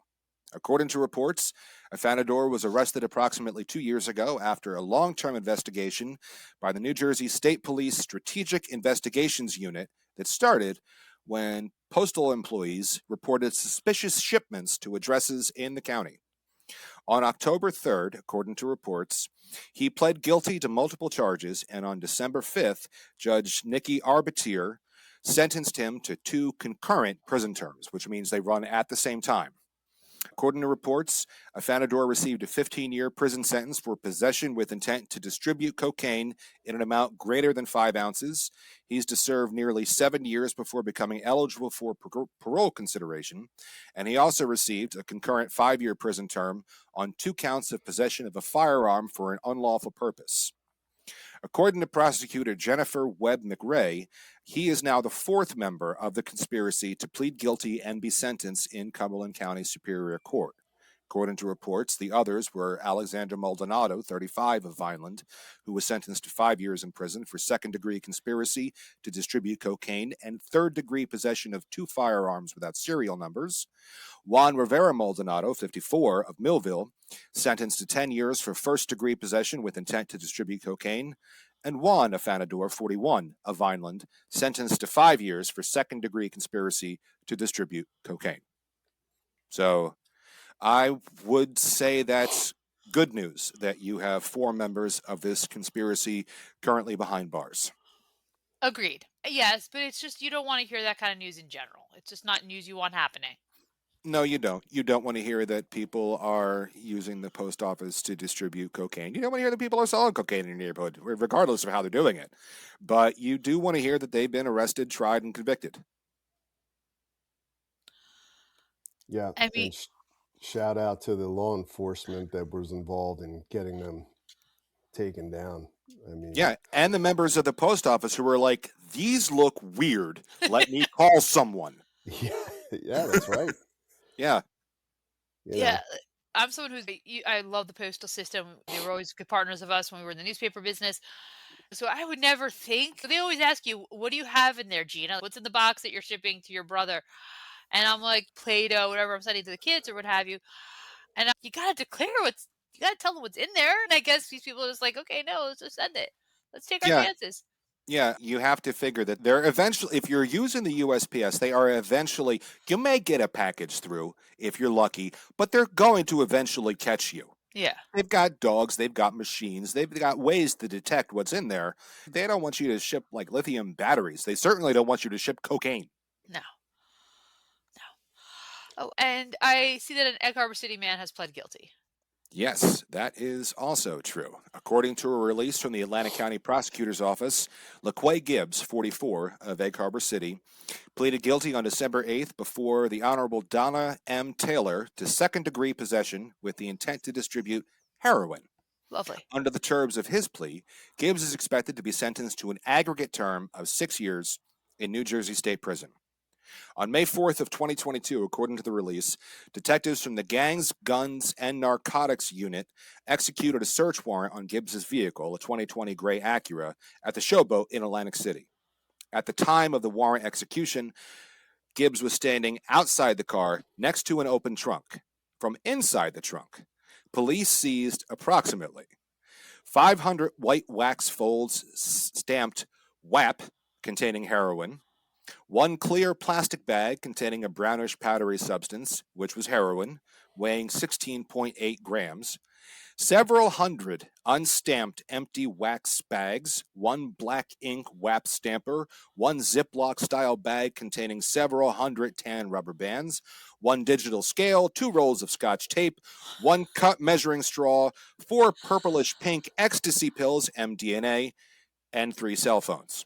According to reports, Afanador was arrested approximately 2 years ago after a long-term investigation by the New Jersey State Police Strategic Investigations Unit that started when postal employees reported suspicious shipments to addresses in the county. On October 3rd, according to reports, he pled guilty to multiple charges, and on December 5th, Judge Nikki Arbitier sentenced him to 2 concurrent prison terms, which means they run at the same time. According to reports, Afanador received a 15-year prison sentence for possession with intent to distribute cocaine in an amount greater than 5 ounces. He's to serve nearly 7 years before becoming eligible for parole consideration, and he also received a concurrent 5-year prison term on 2 counts of possession of a firearm for an unlawful purpose. According to prosecutor Jennifer Webb McRae, he is now the 4th member of the conspiracy to plead guilty and be sentenced in Cumberland County Superior Court. According to reports, the others were Alexander Maldonado, 35, of Vineland, who was sentenced to 5 years in prison for second-degree conspiracy to distribute cocaine and third-degree possession of 2 firearms without serial numbers. Juan Rivera Maldonado, 54, of Millville, sentenced to 10 years for first-degree possession with intent to distribute cocaine, and Juan Afanador, 41, of Vineland, sentenced to 5 years for second-degree conspiracy to distribute cocaine. So I would say that's good news that you have 4 members of this conspiracy currently behind bars. Agreed. Yes, but it's just you don't want to hear that kind of news in general. It's just not news you want happening. No, you don't. You don't want to hear that people are using the post office to distribute cocaine. You don't want to hear that people are selling cocaine in your neighborhood, regardless of how they're doing it. But you do want to hear that they've been arrested, tried, and convicted. Yeah, I mean, and shout out to the law enforcement that was involved in getting them taken down. I mean, Yeah, and the members of the post office who were like, these look weird. Let me call someone. yeah, that's right. Yeah. yeah, I'm someone who's I love the postal system. They were always good partners of us when we were in the newspaper business. So I would never think. They always ask you, "What do you have in there, Gina? What's in the box that you're shipping to your brother?" And I'm like, Play-Doh, whatever I'm sending to the kids or what have you. And you gotta you gotta tell them what's in there. And I guess these people are just like, okay, no, let's just send it. Let's take our chances. Yeah, you have to figure that they're eventually, if you're using the USPS, they are eventually, you may get a package through if you're lucky, but they're going to eventually catch you. Yeah. They've got dogs, they've got machines, they've got ways to detect what's in there. They don't want you to ship like lithium batteries. They certainly don't want you to ship cocaine. No. Oh, and I see that an Egg Harbor City man has pled guilty. Yes, that is also true. According to a release from the Atlantic County Prosecutor's Office, LaQuay Gibbs, 44, of Egg Harbor City, pleaded guilty on December 8th before the Honorable Donna M. Taylor to second-degree possession with the intent to distribute heroin. Lovely. Under the terms of his plea, Gibbs is expected to be sentenced to an aggregate term of 6 years in New Jersey State Prison. On May 4th of 2022, according to the release, detectives from the Gangs, Guns, and Narcotics Unit executed a search warrant on Gibbs's vehicle, a 2020 gray Acura, at the Showboat in Atlantic City. At the time of the warrant execution, Gibbs was standing outside the car next to an open trunk. From inside the trunk, police seized approximately 500 white wax folds stamped WAP containing heroin, one clear plastic bag containing a brownish powdery substance, which was heroin, weighing 16.8 grams, several hundred unstamped empty wax bags, one black ink WAP stamper, one Ziploc-style bag containing several hundred tan rubber bands, one digital scale, 2 rolls of Scotch tape, one cut measuring straw, 4 purplish-pink ecstasy pills, MDMA, and 3 cell phones.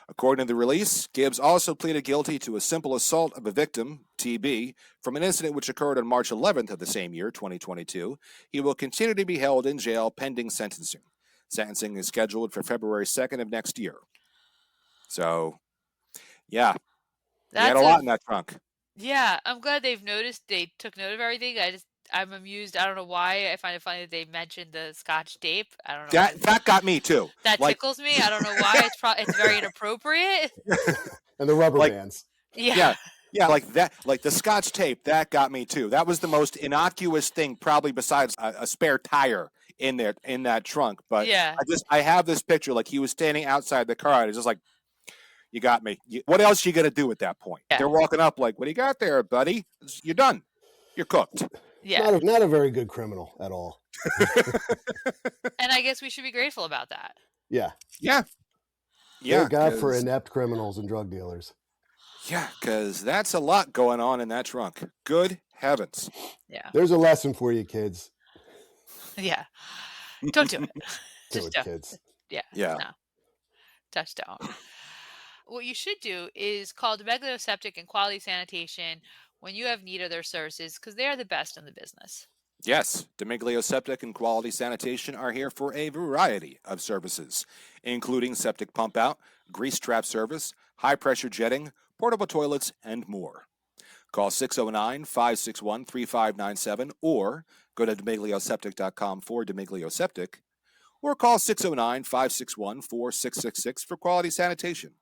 According to the release, Gibbs also pleaded guilty to a simple assault of a victim, TB, from an incident which occurred on March 11th of the same year, 2022. He will continue to be held in jail pending sentencing. Sentencing is scheduled for February 2nd of next year. So, yeah, he had a lot in that trunk. Yeah, I'm glad they took note of everything. I'm amused. I don't know why. I find it funny that they mentioned the Scotch tape. I don't know why. That got me too. That tickles me. I don't know why. It's very inappropriate. And the rubber bands. Yeah. Yeah, like that, like the Scotch tape, that got me too. That was the most innocuous thing, probably besides a spare tire in that trunk. But Yeah. I have this picture, like he was standing outside the car, and it's just like, you got me. What else you gonna do at that point? Yeah. They're walking up like, what do you got there, buddy? You're done. You're cooked. Yeah. Not a very good criminal at all. And I guess we should be grateful about that. Yeah. Yeah. Thank God for inept criminals and drug dealers. Yeah, because that's a lot going on in that trunk. Good heavens. Yeah. There's a lesson for you, kids. Yeah. Don't do it. Do it, kids. Yeah. Yeah. No. Touchdown. What you should do is call Demeglio Septic and Quality Sanitation when you have need of their services, because they are the best in the business. Yes, Demeglio Septic and Quality Sanitation are here for a variety of services, including septic pump out, grease trap service, high-pressure jetting, portable toilets, and more. Call 609-561-3597 or go to DemeglioSeptic.com for Demeglio Septic, or call 609-561-4666 for quality sanitation.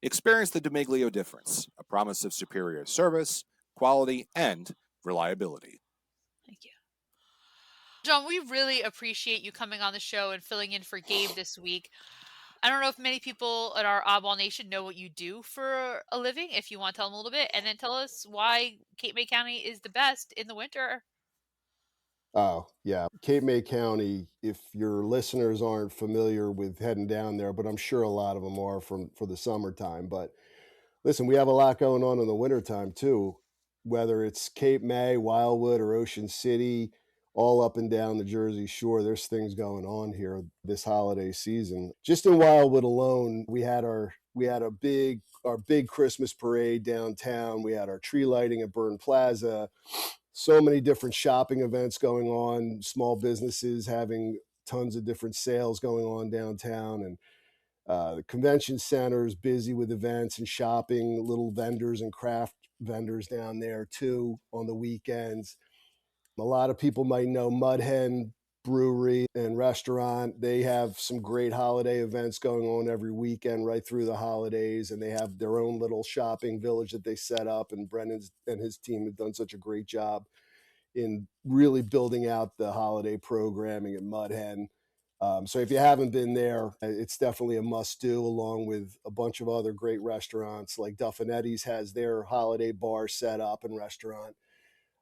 Experience the Demeglio difference, a promise of superior service, quality, and reliability. Thank you. John, we really appreciate you coming on the show and filling in for Gabe this week. I don't know if many people at our Oddball Nation know what you do for a living. If you want to tell them a little bit, and then tell us why Cape May County is the best in the winter. Oh, yeah. Cape May County, if your listeners aren't familiar with heading down there, but I'm sure a lot of them are for the summertime. But listen, we have a lot going on in the wintertime too, whether it's Cape May, Wildwood, or Ocean City, all up and down the Jersey Shore. There's things going on here this holiday season. Just in Wildwood alone, we had our big Christmas parade downtown. We had our tree lighting at Byrne Plaza. So many different shopping events going on, small businesses having tons of different sales going on downtown, and the convention center is busy with events and shopping, little vendors and craft vendors down there too on the weekends. A lot of people might know Mud Hen Brewery and Restaurant. They have some great holiday events going on every weekend right through the holidays, and they have their own little shopping village that they set up, and Brennan and his team have done such a great job in really building out the holiday programming at Mud Hen. So if you haven't been there, it's definitely a must do, along with a bunch of other great restaurants. Like Duffinetti's has their holiday bar set up and restaurant.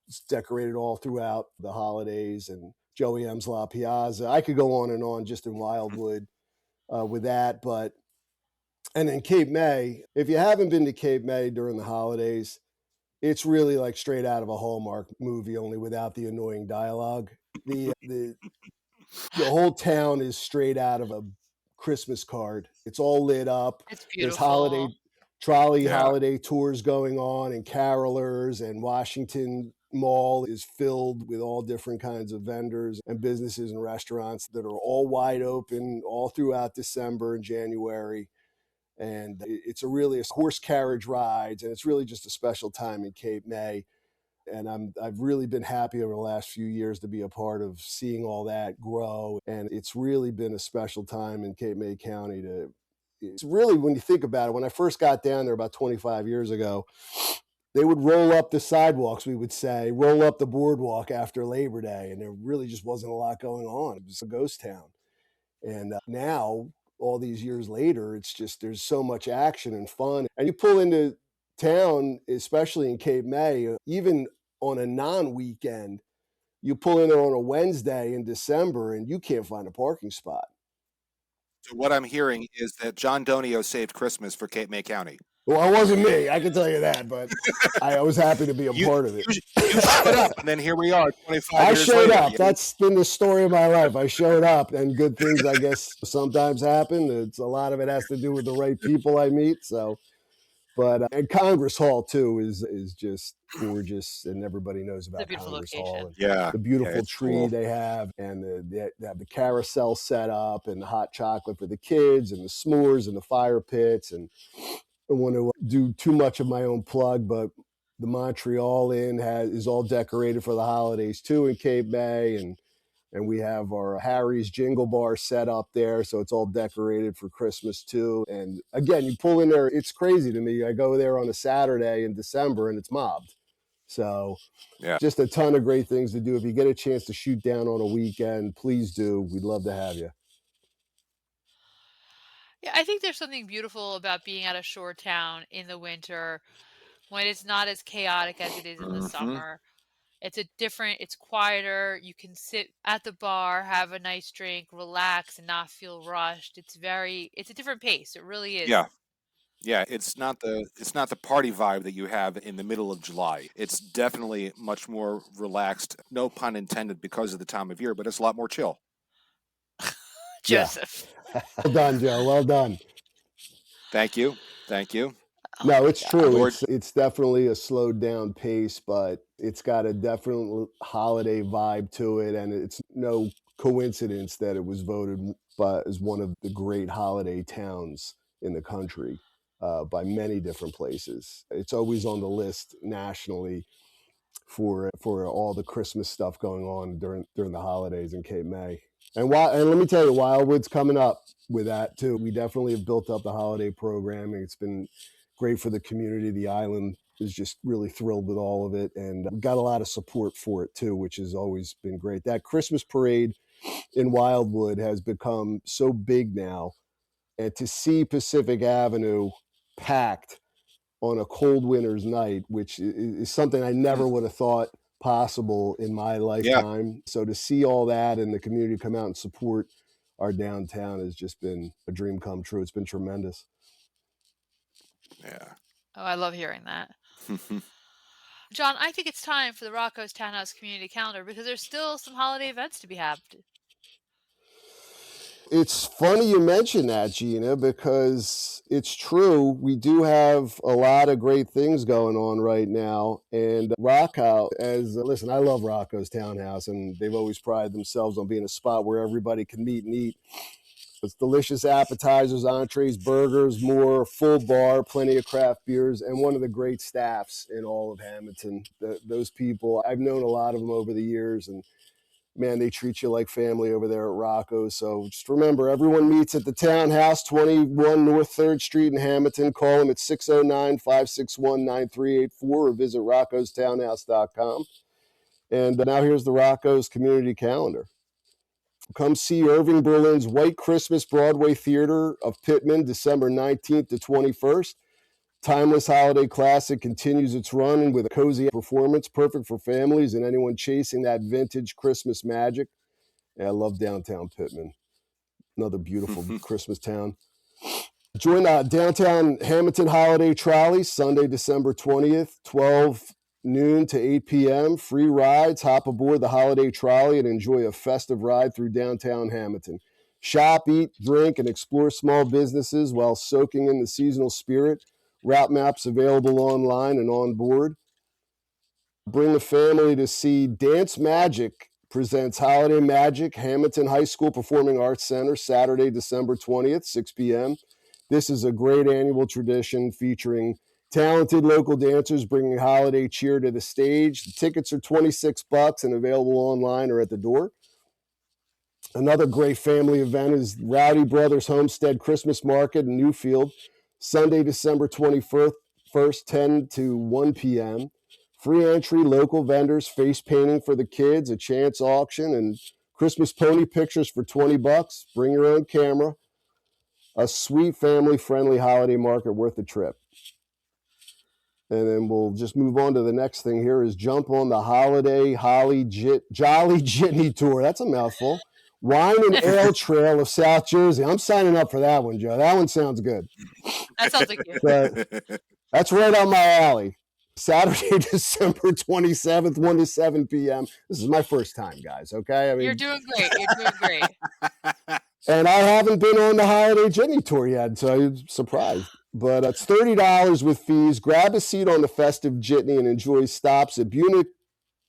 It's decorated all throughout the holidays, and Joey M's La Piazza. I could go on and on just in Wildwood with that. And then Cape May, if you haven't been to Cape May during the holidays, it's really like straight out of a Hallmark movie, only without the annoying dialogue. The whole town is straight out of a Christmas card. It's all lit up. It's There's beautiful. holiday tours going on, and carolers, and Washington Mall is filled with all different kinds of vendors and businesses and restaurants that are all wide open all throughout December and January. And it's a really horse carriage rides, and it's really just a special time in Cape May. And I've really been happy over the last few years to be a part of seeing all that grow. And it's really been a special time in Cape May County. It's really, when you think about it, when I first got down there about 25 years ago, they would roll up the sidewalks, we would say, roll up the boardwalk after Labor Day. And there really just wasn't a lot going on. It was a ghost town. And now, all these years later, it's just, there's so much action and fun. And you pull into town, especially in Cape May, even on a non-weekend, you pull in there on a Wednesday in December and you can't find a parking spot. So what I'm hearing is that John Donio saved Christmas for Cape May County. Well, it wasn't me, I can tell you that, but I was happy to be a part of it. You showed up, and then here we are, 25 years later. I showed later. up. That's been the story of my life. I showed up, and good things, I guess, sometimes happen. It's a lot of it has to do with the right people I meet. So, but and Congress Hall too is just gorgeous, and everybody knows about Congress Hall. And the beautiful tree they have, and they have the carousel set up, and the hot chocolate for the kids, and the s'mores, and the fire pits, and I don't want to do too much of my own plug, but the Montreal Inn is all decorated for the holidays too in Cape May, and we have our Harry's Jingle Bar set up there, so it's all decorated for Christmas too. And again, you pull in there, it's crazy to me. I go there on a Saturday in December and it's mobbed. So just a ton of great things to do. If you get a chance to shoot down on a weekend, please do. We'd love to have you. Yeah, I think there's something beautiful about being at a shore town in the winter when it's not as chaotic as it is in the summer. It's quieter. You can sit at the bar, have a nice drink, relax, and not feel rushed. It's a different pace. It really is. Yeah, it's not the party vibe that you have in the middle of July. It's definitely much more relaxed. No pun intended, because of the time of year, but it's a lot more chill. Joseph. Well done, Joe. Well done. Thank you. Oh, no, it's true. It's definitely a slowed down pace, but it's got a definite holiday vibe to it. And it's no coincidence that it was voted as one of the great holiday towns in the country by many different places. It's always on the list nationally for all the Christmas stuff going on during the holidays in Cape May. And let me tell you, Wildwood's coming up with that too. We definitely have built up the holiday programming. It's been great for the community. The island is just really thrilled with all of it, and we've got a lot of support for it too, which has always been great. That Christmas parade in Wildwood has become so big now, and to see Pacific Avenue packed on a cold winter's night, which is something I never would have thought possible in my lifetime. So to see all that and the community come out and support our downtown has just been a dream come true. It's been tremendous. Yeah. Oh, I love hearing that. John, I think it's time for the Rocco's Townhouse Community Calendar, because there's still some holiday events to be had. It's funny you mention that, Gina, because it's true. We do have a lot of great things going on right now. And Rocco, listen, I love Rocco's Townhouse, and they've always prided themselves on being a spot where everybody can meet and eat. It's delicious appetizers, entrees, burgers, more, full bar, plenty of craft beers, and one of the great staffs in all of Hammonton. Those people, I've known a lot of them over the years, and man, they treat you like family over there at Rocco's. So just remember, everyone meets at the Townhouse, 21 North 3rd Street in Hammonton. Call them at 609-561-9384 or visit roccostownhouse.com. And now here's the Rocco's Community Calendar. Come see Irving Berlin's White Christmas Broadway Theater of Pittman, December 19th to 21st. Timeless holiday classic continues its run with a cozy performance, perfect for families and anyone chasing that vintage Christmas magic. Yeah, I love downtown Pittman. Another beautiful Christmas town. Join the downtown Hammonton Holiday Trolley, Sunday, December 20th, 12 noon to 8 p.m. Free rides. Hop aboard the holiday trolley and enjoy a festive ride through downtown Hammonton. Shop, eat, drink, and explore small businesses while soaking in the seasonal spirit. Route maps available online and on board. Bring a family to see Dance Magic presents Holiday Magic, Hammonton High School Performing Arts Center, Saturday, December 20th, 6 p.m. This is a great annual tradition featuring talented local dancers bringing holiday cheer to the stage. The tickets are $26 and available online or at the door. Another great family event is Rowdy Brothers Homestead Christmas Market in Newfield, Sunday, December 21st, 10 to 1 p.m. Free entry, local vendors, face painting for the kids, a chance auction, and Christmas pony pictures for $20. Bring your own camera. A sweet family-friendly holiday market worth the trip. And then we'll just move on to the next thing here is jump on the holiday Jolly Jitney Tour. That's a mouthful. Wine and Ale Trail of South Jersey. I'm signing up for that one, Joe. That one sounds good. That sounds like you. That's right on my alley. Saturday, December 27th, 1 to 7 p.m. This is my first time, guys, okay? I mean, You're doing great. You're doing great. And I haven't been on the Holiday Jitney Tour yet, so I'm surprised. But it's $30 with fees. Grab a seat on the festive jitney and enjoy stops at Buena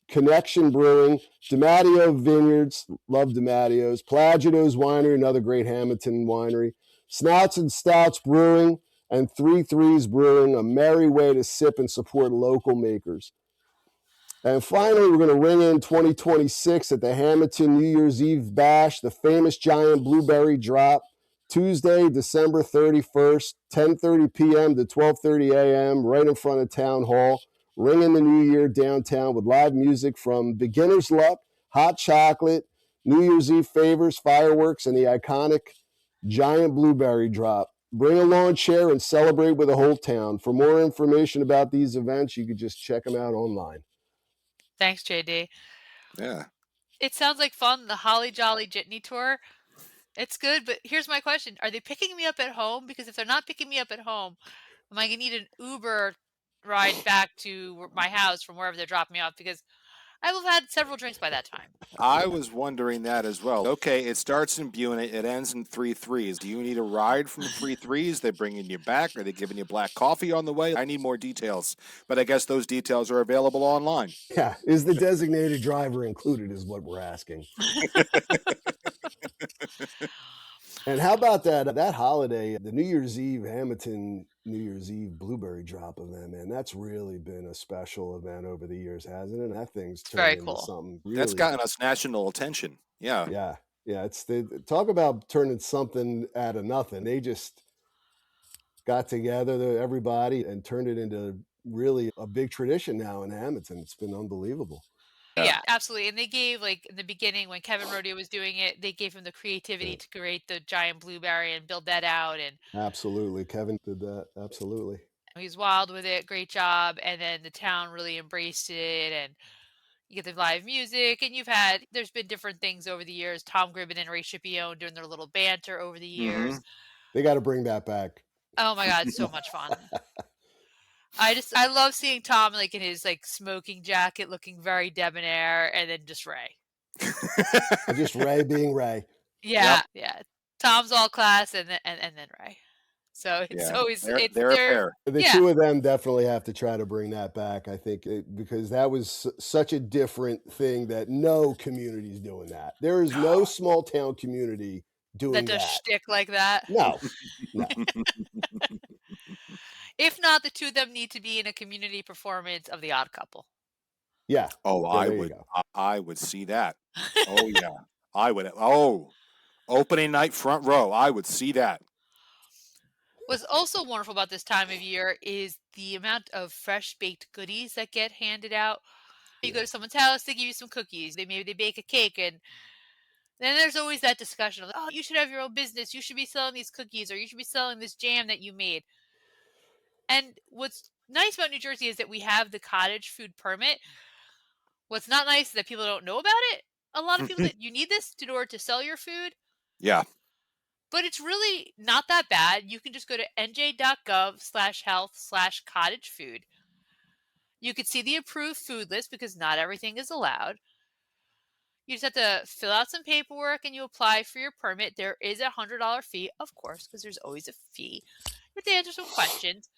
Connection Brewing, DiMatteo Vineyards, love DiMatteo's, Plagido's Winery, another great Hammonton winery, Snouts and Stouts Brewing, and 3 Threes Brewing, a merry way to sip and support local makers. And finally, we're going to ring in 2026 at the Hammonton New Year's Eve Bash, the famous giant blueberry drop, Tuesday, December 31st, 10:30 p.m. to 12:30 a.m., right in front of Town Hall. Ring in the new year downtown with live music from Beginner's Luck, Hot Chocolate, New Year's Eve Favors, Fireworks, and the iconic giant blueberry drop. Bring a lawn chair and celebrate with the whole town. For more information about these events, you could just check them out online. Thanks, JD. Yeah. It sounds like fun. The Holly Jolly Jitney Tour. It's good, but here's my question. Are they picking me up at home? Because if they're not picking me up at home, am I going to need an Uber ride back to my house from wherever they're dropping me off? Because I will have had several drinks by that time. I was wondering that as well. Okay, it starts in Buena, it ends in 3 Threes. Do you need a ride from 3 Threes? They're bringing you back? Are they giving you black coffee on the way? I need more details, but I guess those details are available online. Yeah, is the designated driver included is what we're asking. And how about that holiday, the New Year's Eve, Hammonton New Year's Eve blueberry drop event, man? That's really been a special event over the years, hasn't it? That thing's turned Very into cool. something really. That's gotten us national attention. Yeah. Yeah. It's talk about turning something out of nothing. They just got together, everybody, and turned it into really a big tradition now in Hammonton. It's been unbelievable. Yeah, absolutely. And they gave, like, in the beginning when Kevin Rodeo was doing it, they gave him the creativity to create the giant blueberry and build that out. And absolutely, Kevin did that. Absolutely. He's wild with it. Great job. And then the town really embraced it. And you get the live music. And there's been different things over the years. Tom Gribben and Ray Scipione doing their little banter over the years. Mhm. They got to bring that back. Oh my God, so much fun. I love seeing Tom like in his like smoking jacket looking very debonair, and then just Ray. Just Ray being Ray. Yeah, yeah. Tom's all class and then Ray. So it's always they're a pair. The two of them definitely have to try to bring that back, I think, because that was such a different thing that no community is doing that. There is no small town community doing that. That does shtick like that? No. If not, the two of them need to be in a community performance of The Odd Couple. Yeah. Oh, I would see that. Oh, yeah. I would. Oh, opening night front row. I would see that. What's also wonderful about this time of year is the amount of fresh baked goodies that get handed out. You go to someone's house, they give you some cookies. Maybe they bake a cake, and then there's always that discussion of, oh, you should have your own business. You should be selling these cookies, or you should be selling this jam that you made. And what's nice about New Jersey is that we have the cottage food permit. What's not nice is that people don't know about it. A lot of people that you need this in order to sell your food. Yeah. But it's really not that bad. You can just go to nj.gov/health/cottage food. You could see the approved food list because not everything is allowed. You just have to fill out some paperwork and you apply for your permit. There is a $100 fee, of course, because there's always a fee. You have to answer some questions.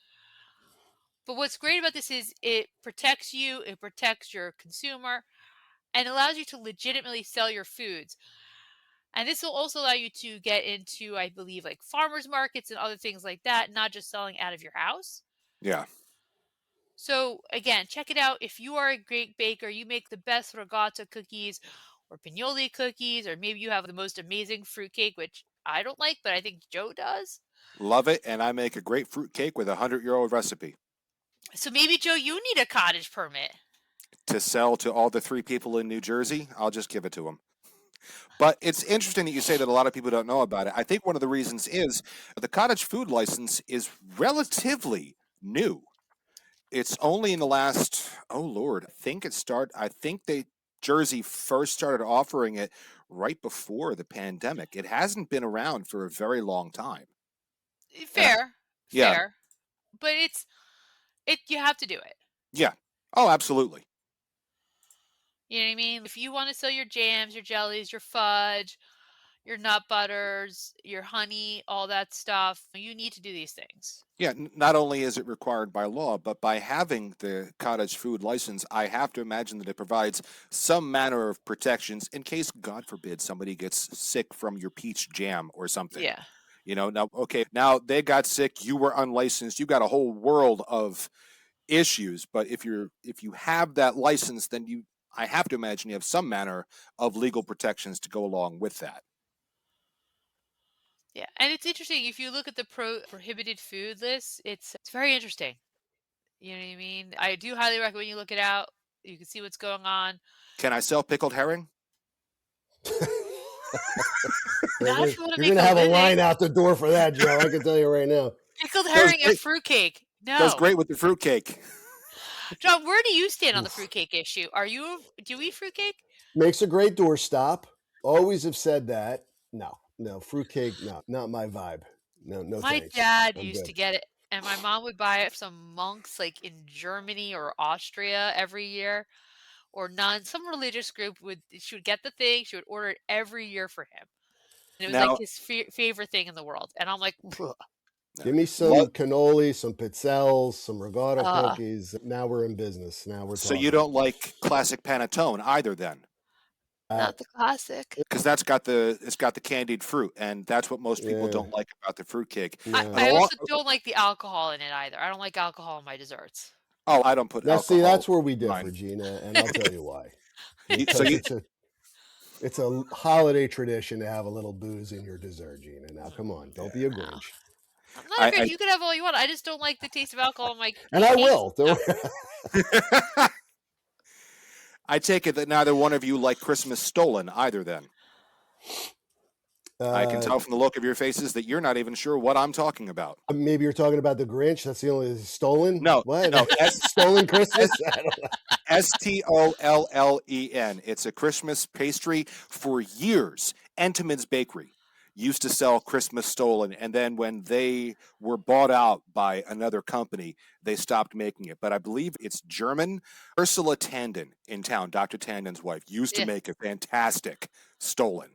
But what's great about this is it protects you, it protects your consumer, and allows you to legitimately sell your foods. And this will also allow you to get into, I believe, like farmers markets and other things like that, not just selling out of your house. Yeah. So again, check it out. If you are a great baker, you make the best regatta cookies or pignoli cookies, or maybe you have the most amazing fruitcake, which I don't like, but I think Joe does. Love it. And I make a great fruit cake with a 100-year-old recipe So maybe, Joe, you need a cottage permit. to sell to all the 3 people in New Jersey. I'll just give it to them. But it's interesting that you say that a lot of people don't know about it. I think one of the reasons is the cottage food license is relatively new. It's only in the last, oh Lord, I think Jersey first started offering it right before the pandemic. It hasn't been around for a very long time. Fair, Yeah. fair, but you have to do it. Yeah. Oh, absolutely. You know what I mean? If you want to sell your jams, your jellies, your fudge, your nut butters, your honey, all that stuff, you need to do these things. Yeah, not only is it required by law, but by having the cottage food license, I have to imagine that it provides some manner of protections in case, God forbid, somebody gets sick from your peach jam or something. Yeah. Now they got sick, you were unlicensed, you got a whole world of issues. But if you have that license, then I have to imagine you have some manner of legal protections to go along with that. Yeah, and it's interesting if you look at the prohibited food list. It's very interesting. You know what I mean? I do highly recommend you look it out. You can see what's going on. Can I sell pickled herring? Not if you want to You're make gonna a have a living. line out the door for that, Joe. I can tell you right now. Pickled herring and fruitcake. Goes No. great with the fruitcake. John, where do you stand on the fruitcake issue? Do you eat fruitcake? Makes a great doorstop. Always have said that. No, fruitcake, no, not my vibe. No, My thanks. dad I'm used good. to get it, and my mom would buy it from monks like in Germany or Austria every year, or some religious group she would get the thing, she would order it every year for him. And it was like Now, his favorite thing in the world. And I'm like, Give me some cannoli, some pizzelles, some regatta cookies. Now we're in business. Now we're so talking. you don't like classic panettone either, then? not the classic. Because it's got the candied fruit, and that's what most people don't like about the fruitcake. I also don't like the alcohol in it either. I don't like alcohol in my desserts. Oh, I don't put alcohol. See, that's where we differ, mine. Gina, and I'll tell you why. So it's a holiday tradition to have a little booze in your dessert, Gina. Now, come on, don't be a Grinch. I'm not a Grinch. You can have all you want. I just don't like the taste of alcohol in my and I will. I take it that neither one of you like Christmas stolen either, then. I can tell from the look of your faces that you're not even sure what I'm talking about. Maybe you're talking about the Grinch. That's the only stolen. No, what? No, stolen Christmas. Stollen. It's a Christmas pastry. For years, Entenmann's Bakery used to sell Christmas stolen, and then when they were bought out by another company, they stopped making it. But I believe it's German. Ursula Tandon in town, Dr. Tandon's wife, used to make a fantastic stolen.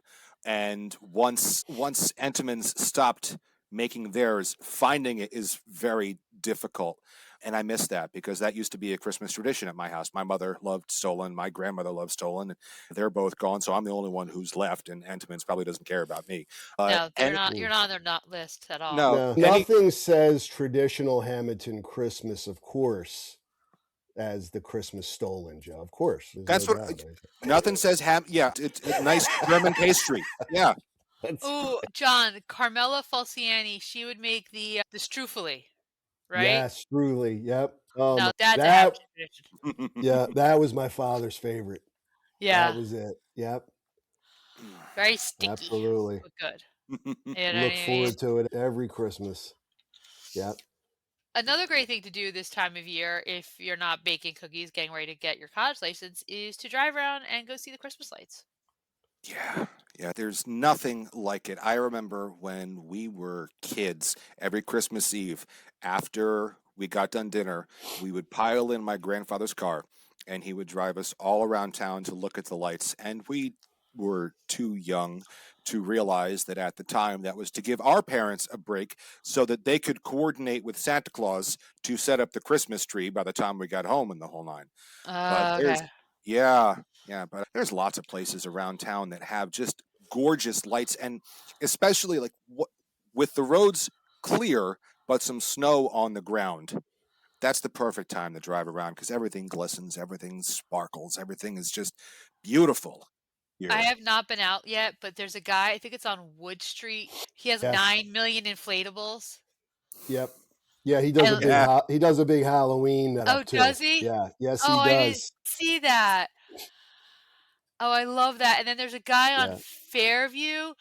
And once Entenmann's stopped making theirs, finding it is very difficult. And I miss that because that used to be a Christmas tradition at my house. My mother loved stolen. My grandmother loved stolen. They're both gone, so I'm the only one who's left, and Entenmann's probably doesn't care about me. No, you're not on their not list at all. No, nothing says traditional Hammonton Christmas, of course, as the Christmas stolen, Joe. Of course. That's what. Nothing says it's a nice German pastry. Yeah. Oh, John, Carmela Falciani, she would make the strufoli, right? Yeah, strudely. Yep. No, that's yeah, that was my father's favorite. Yeah, that was it. Yep. Very sticky. Absolutely. But good. Look forward to it every Christmas. Yep. Another great thing to do this time of year, if you're not baking cookies, getting ready to get your cottage license, is to drive around and go see the Christmas lights. Yeah, there's nothing like it. I remember when we were kids, every Christmas Eve, after we got done dinner, we would pile in my grandfather's car, and he would drive us all around town to look at the lights. And we were too young to realize that at the time that was to give our parents a break so that they could coordinate with Santa Claus to set up the Christmas tree by the time we got home and the whole nine. But Okay. but there's lots of places around town that have just gorgeous lights, and especially like with the roads clear but some snow on the ground. That's the perfect time to drive around because everything glistens, everything sparkles, everything is just beautiful I here. have not been out yet, but there's a guy, I think it's on Wood Street. He has Yes. 9 million inflatables. Yep. Yeah, he does a And big Yeah. he does a big Halloween oh, up too. does he? Yeah. Yes, Oh, he I didn't does. see that. Oh, I love that. And then there's a guy on Yeah. Fairview.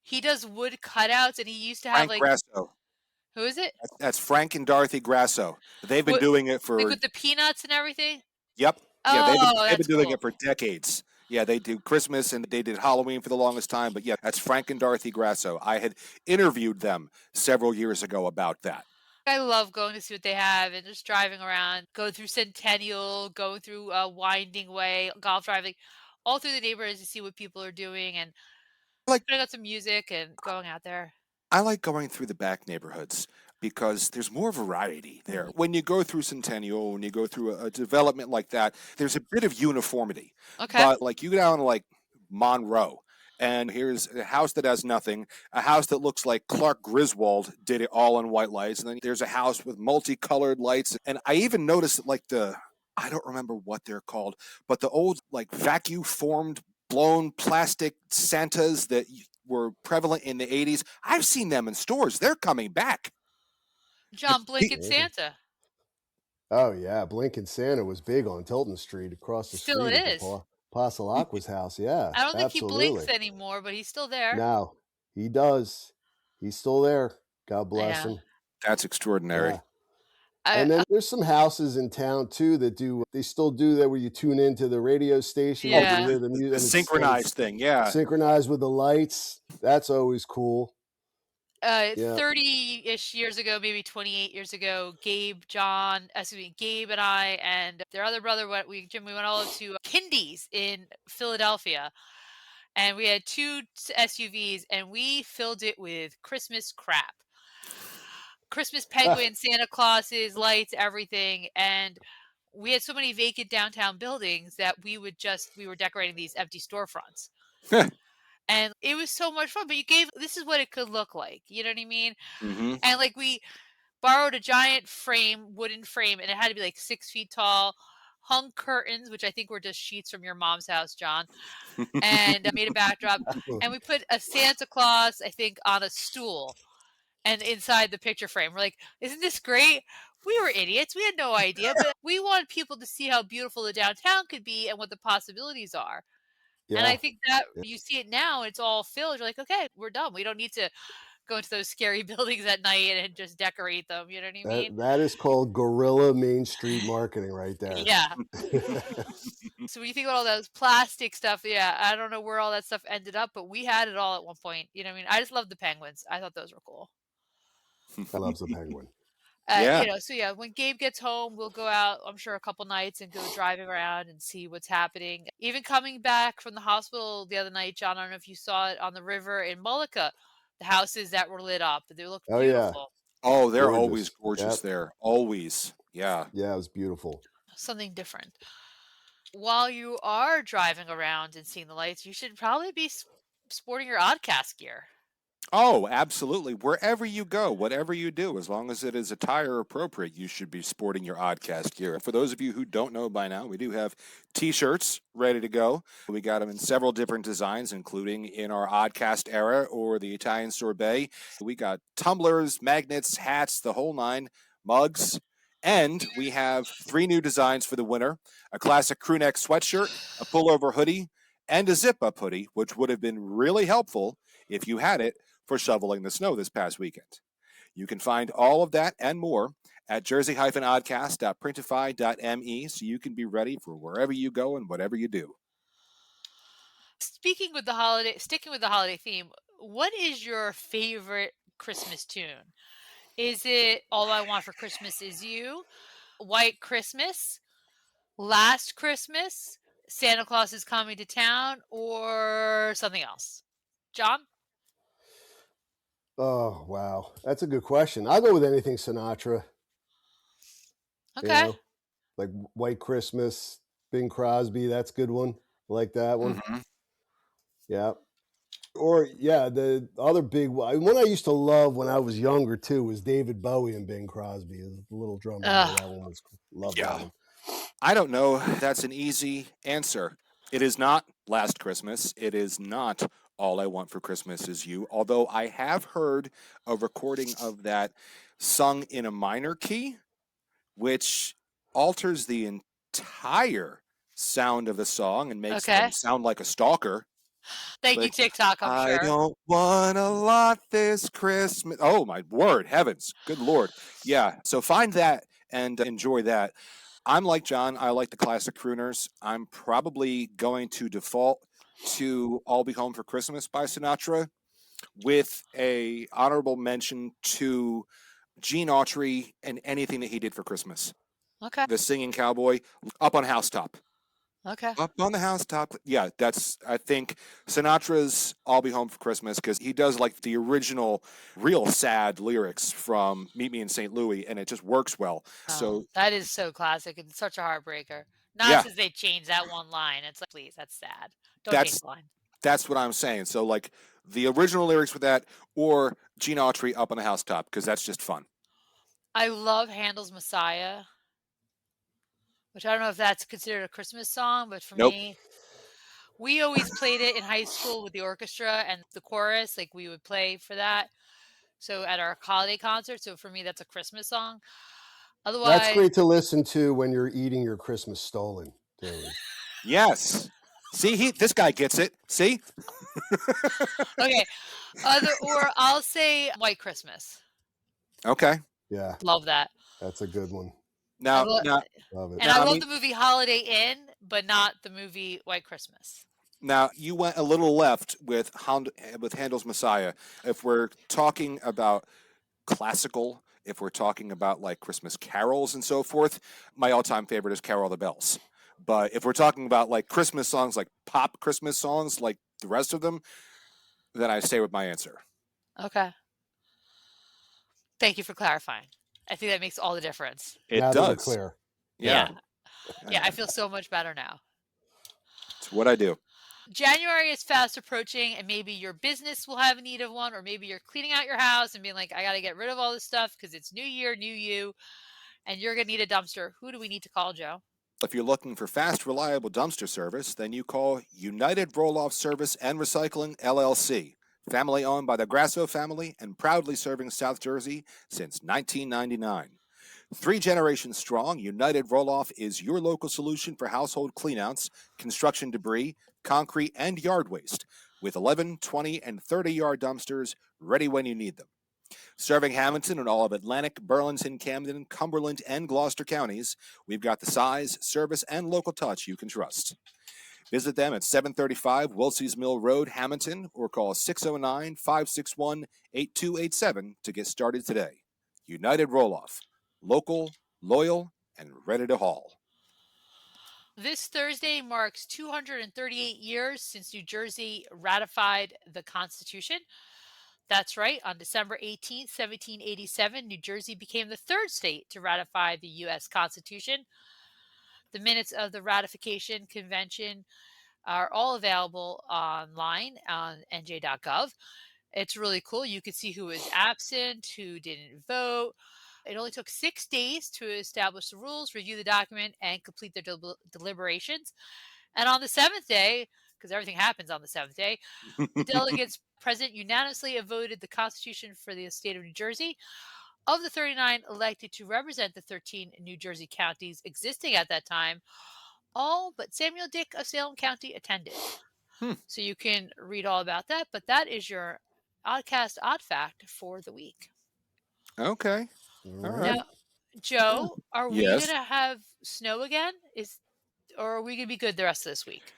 He does wood cutouts, and he used to have Frank like Grasso. who is it? That's Frank and Dorothy Grasso. They've been What, doing it like for with the peanuts and everything? yep. Yeah, Oh, they've been that's doing cool. it for decades. Yeah, they do Christmas and they did Halloween for the longest time. But yeah, that's Frank and Dorothy Grasso. I had interviewed them several years ago about that. I love going to see what they have and just driving around, go through Centennial, going through Winding Way, golf driving, all through the neighborhoods to see what people are doing and Like putting out some music and going out there. I like going through the back neighborhoods because there's more variety there. When you go through Centennial, when you go through a development like that, there's a bit of uniformity. Okay. But like you go down to like Monroe, and here's a house that has nothing, a house that looks like Clark Griswold did it all in white lights, and then there's a house with multicolored lights. And I even noticed like I don't remember what they're called, but the old like vacuum formed blown plastic Santas that were prevalent in the 80s. I've seen them in stores. They're coming back. John Blake and Yeah. Santa. Oh yeah, Blinking Santa was big on Tilton Street across the Still street it at the is. Pasalakwa's house. Yeah, I don't think he blinks absolutely. anymore, but he's still there. Now he does. He's still there. God I bless know. him. That's extraordinary. Yeah. And then there's some houses in town too that they still do that where you tune into the radio station Oh, and you Yeah. hear the music the and synchronized it's thing. Yeah. synchronized with the lights. That's always cool. Yeah. 30-ish years ago, maybe 28 years ago, Gabe and I and their other brother we went all to Kindy's in Philadelphia, and we had 2 SUVs and we filled it with Christmas crap. Christmas penguins, Santa Clauses, lights, everything, and we had so many vacant downtown buildings that we were decorating these empty storefronts. And it was so much fun, but this is what it could look like, you know what I mean? Mm-hmm. And like we borrowed a giant wooden frame, and it had to be like 6 feet tall, hung curtains, which I think were just sheets from your mom's house, John, and made a backdrop. And we put a Santa Claus, I think, on a stool and inside the picture frame. We're like, isn't this great? We were idiots. We had no idea, but we want people to see how beautiful the downtown could be and what the possibilities are. And I Yeah. think that you see it now, it's all filled. You're like, okay, we're done. We don't need to go into those scary buildings at night and just decorate them. You know what I mean? That is called guerrilla Main Street marketing right there. Yeah. So when you think about all those plastic stuff, yeah, I don't know where all that stuff ended up, but we had it all at one point. You know what I mean? I just love the penguins. I thought those were cool. I loves the penguin. Yeah. So yeah, when Gabe gets home, we'll go out, I'm sure a couple nights and go driving around and see what's happening. Even coming back from the hospital the other night, John, I don't know if you saw it on the river in Mullica, the houses that were lit up. They looked Oh yeah. beautiful. Oh, they're always Gorgeous. gorgeous Yep. there. Always. Yeah. Yeah, it was beautiful. Something different. While you are driving around and seeing the lights, you should probably be sporting your Oddcast gear. Oh, absolutely. Wherever you go, whatever you do, as long as it is attire appropriate, you should be sporting your Oddcast gear. For those of you who don't know by now, we do have T-shirts ready to go. We got them in several different designs, including in our Oddcast era or the Italian sorbet. We got tumblers, magnets, hats, the whole nine, mugs. And we have 3 new designs for the winter: a classic crewneck sweatshirt, a pullover hoodie, and a zip-up hoodie, which would have been really helpful if you had it for shoveling the snow this past weekend. You can find all of that and more at jersey-oddcast.printify.me so you can be ready for wherever you go and whatever you do. Sticking with the holiday theme, what is your favorite Christmas tune? Is it All I Want for Christmas Is You, White Christmas, Last Christmas, Santa Claus is Coming to Town, or something else? John? Oh wow, that's a good question. I'll go with anything Sinatra. You Okay. know, like White Christmas, Bing Crosby. That's a good one. I like that one. Mm-hmm. Yeah. Or yeah, the other big one I used to love when I was younger too was David Bowie and Bing Crosby. As the little drum boy, that one was cool. Love that Yeah. one. I don't know. That's an easy answer. It is not Last Christmas. It is not All I Want for Christmas Is You. Although I have heard a recording of that sung in a minor key, which alters the entire sound of the song and makes them Okay. sound like a stalker. Thank you, Like, TikTok, I'm I sure. don't want a lot this Christmas. Oh, my word, heavens. Good Lord. Yeah, so find that and enjoy that. I'm like John. I like the classic crooners. I'm probably going to default to I'll Be Home for Christmas by Sinatra with a honorable mention to Gene Autry and anything that he did for Christmas. Okay. The Singing Cowboy, Up on Housetop. Okay. Up on the housetop. Yeah, that's, I think, Sinatra's I'll Be Home for Christmas, because he does like the original, real sad lyrics from Meet Me in St. Louis, and it just works well. So, That is so classic. It's such a heartbreaker. Not yeah, since they changed that one line. It's like, please, that's sad. Don't change that's the line. that's what I'm saying. So, like, the original lyrics with that, or Gene Autry Up on the Housetop, because that's just fun. I love Handel's Messiah, which I don't know if that's considered a Christmas song, but for Nope. me, we always played it in high school with the orchestra and the chorus. Like we would play for that. So at our holiday concert. So for me, that's a Christmas song. That's Otherwise, great to listen to when you're eating your Christmas stolen, too. Yes. See, this guy gets it. See? okay. Or I'll say White Christmas. Okay. Yeah, Love that. that's a good one. I Now, lo- now, Love it. and I now, I love mean, the movie Holiday Inn, but not the movie White Christmas. now you went a little left with Handel's Messiah. If we're talking about classical, if we're talking about like Christmas carols and so forth, my all-time favorite is Carol of the Bells. But if we're talking about like Christmas songs, like pop Christmas songs, like the rest of them, then I stay with my answer. Okay. Thank you for clarifying. I think that makes all the difference. It Now that we're does. clear. Yeah. Yeah, I feel so much better now. It's what I do. January is fast approaching, and maybe your business will have need of one, or maybe you're cleaning out your house and being like, I got to get rid of all this stuff because it's new year, new you, and you're going to need a dumpster. Who do we need to call, Joe? If you're looking for fast, reliable dumpster service, then you call United Roll-Off Service and Recycling, LLC. Family owned by the Grasso family and proudly serving South Jersey since 1999. 3 generations strong, United Roll-Off is your local solution for household cleanouts, construction debris, concrete, and yard waste, with 11, 20, and 30-yard dumpsters ready when you need them. Serving Hammonton and all of Atlantic, Burlington, Camden, Cumberland, and Gloucester counties, we've got the size, service, and local touch you can trust. Visit them at 735 Wilsey's Mill Road, Hammonton, or call 609-561-8287 to get started today. United Roll-Off. Local, loyal, and ready to haul. This Thursday marks 238 years since New Jersey ratified the Constitution. That's right. On December 18th, 1787, New Jersey became the third state to ratify the U.S. Constitution. The minutes of the ratification convention are all available online on nj.gov. It's really cool. You can see who was absent, who didn't vote. It only took 6 days to establish the rules, review the document, and complete their deliberations. And on the seventh day, because everything happens on the seventh day, the delegates present unanimously voted the Constitution for the state of New Jersey. Of the 39 elected to represent the 13 New Jersey counties existing at that time, all but Samuel Dick of Salem County attended. So you can read all about that. But that is your Oddcast Odd Fact for the week. Okay. All All right. right. Now, Joe, are we Yes. going to have snow again? Or are we going to be good the rest of this week?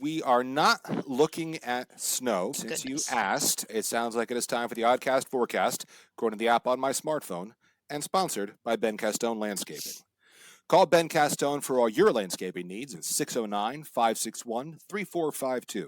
We are not looking at snow. Since Goodness. you asked, it sounds like it is time for the Oddcast forecast, according to the app on my smartphone, and sponsored by Ben Castone Landscaping. Call Ben Castone for all your landscaping needs at 609-561-3452.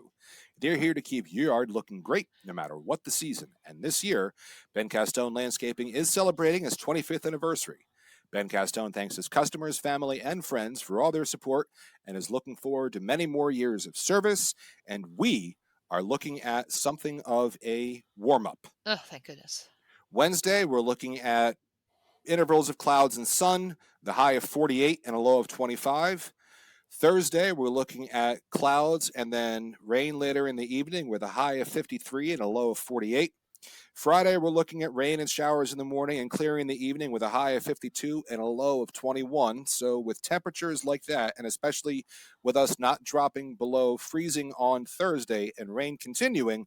They're here to keep your yard looking great no matter what the season. And this year, Ben Castone Landscaping is celebrating its 25th anniversary. Ben Castone thanks his customers, family, and friends for all their support and is looking forward to many more years of service, and we are looking at something of a warm-up. Oh, thank goodness. Wednesday, we're looking at intervals of clouds and sun, the high of 48 and a low of 25. Thursday, we're looking at clouds and then rain later in the evening with a high of 53 and a low of 48. Friday, we're looking at rain and showers in the morning and clearing in the evening with a high of 52 and a low of 21. So with temperatures like that, and especially with us not dropping below freezing on Thursday and rain continuing,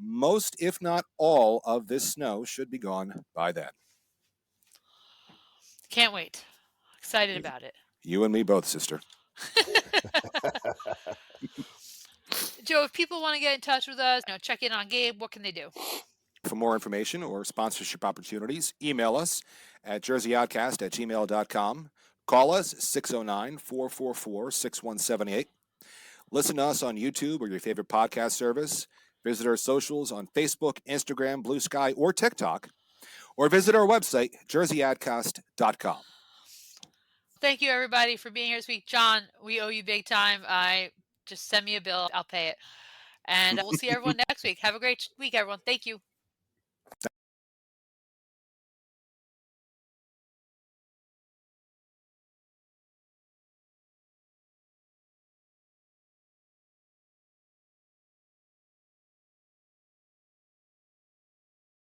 most, if not all, of this snow should be gone by then. Can't wait. Excited about it. You and me both, sister. Joe, if people want to get in touch with us, check in on Gabe, what can they do? For more information or sponsorship opportunities, email us at jerseyoddcast@gmail.com. Call us 609-444-6178. Listen to us on YouTube or your favorite podcast service. Visit our socials on Facebook, Instagram, Blue Sky, or TikTok. Or visit our website, jerseyoddcast.com. Thank you, everybody, for being here this week. John, we owe you big time. Just send me a bill. I'll pay it. And we'll see everyone next week. Have a great week, everyone. Thank you.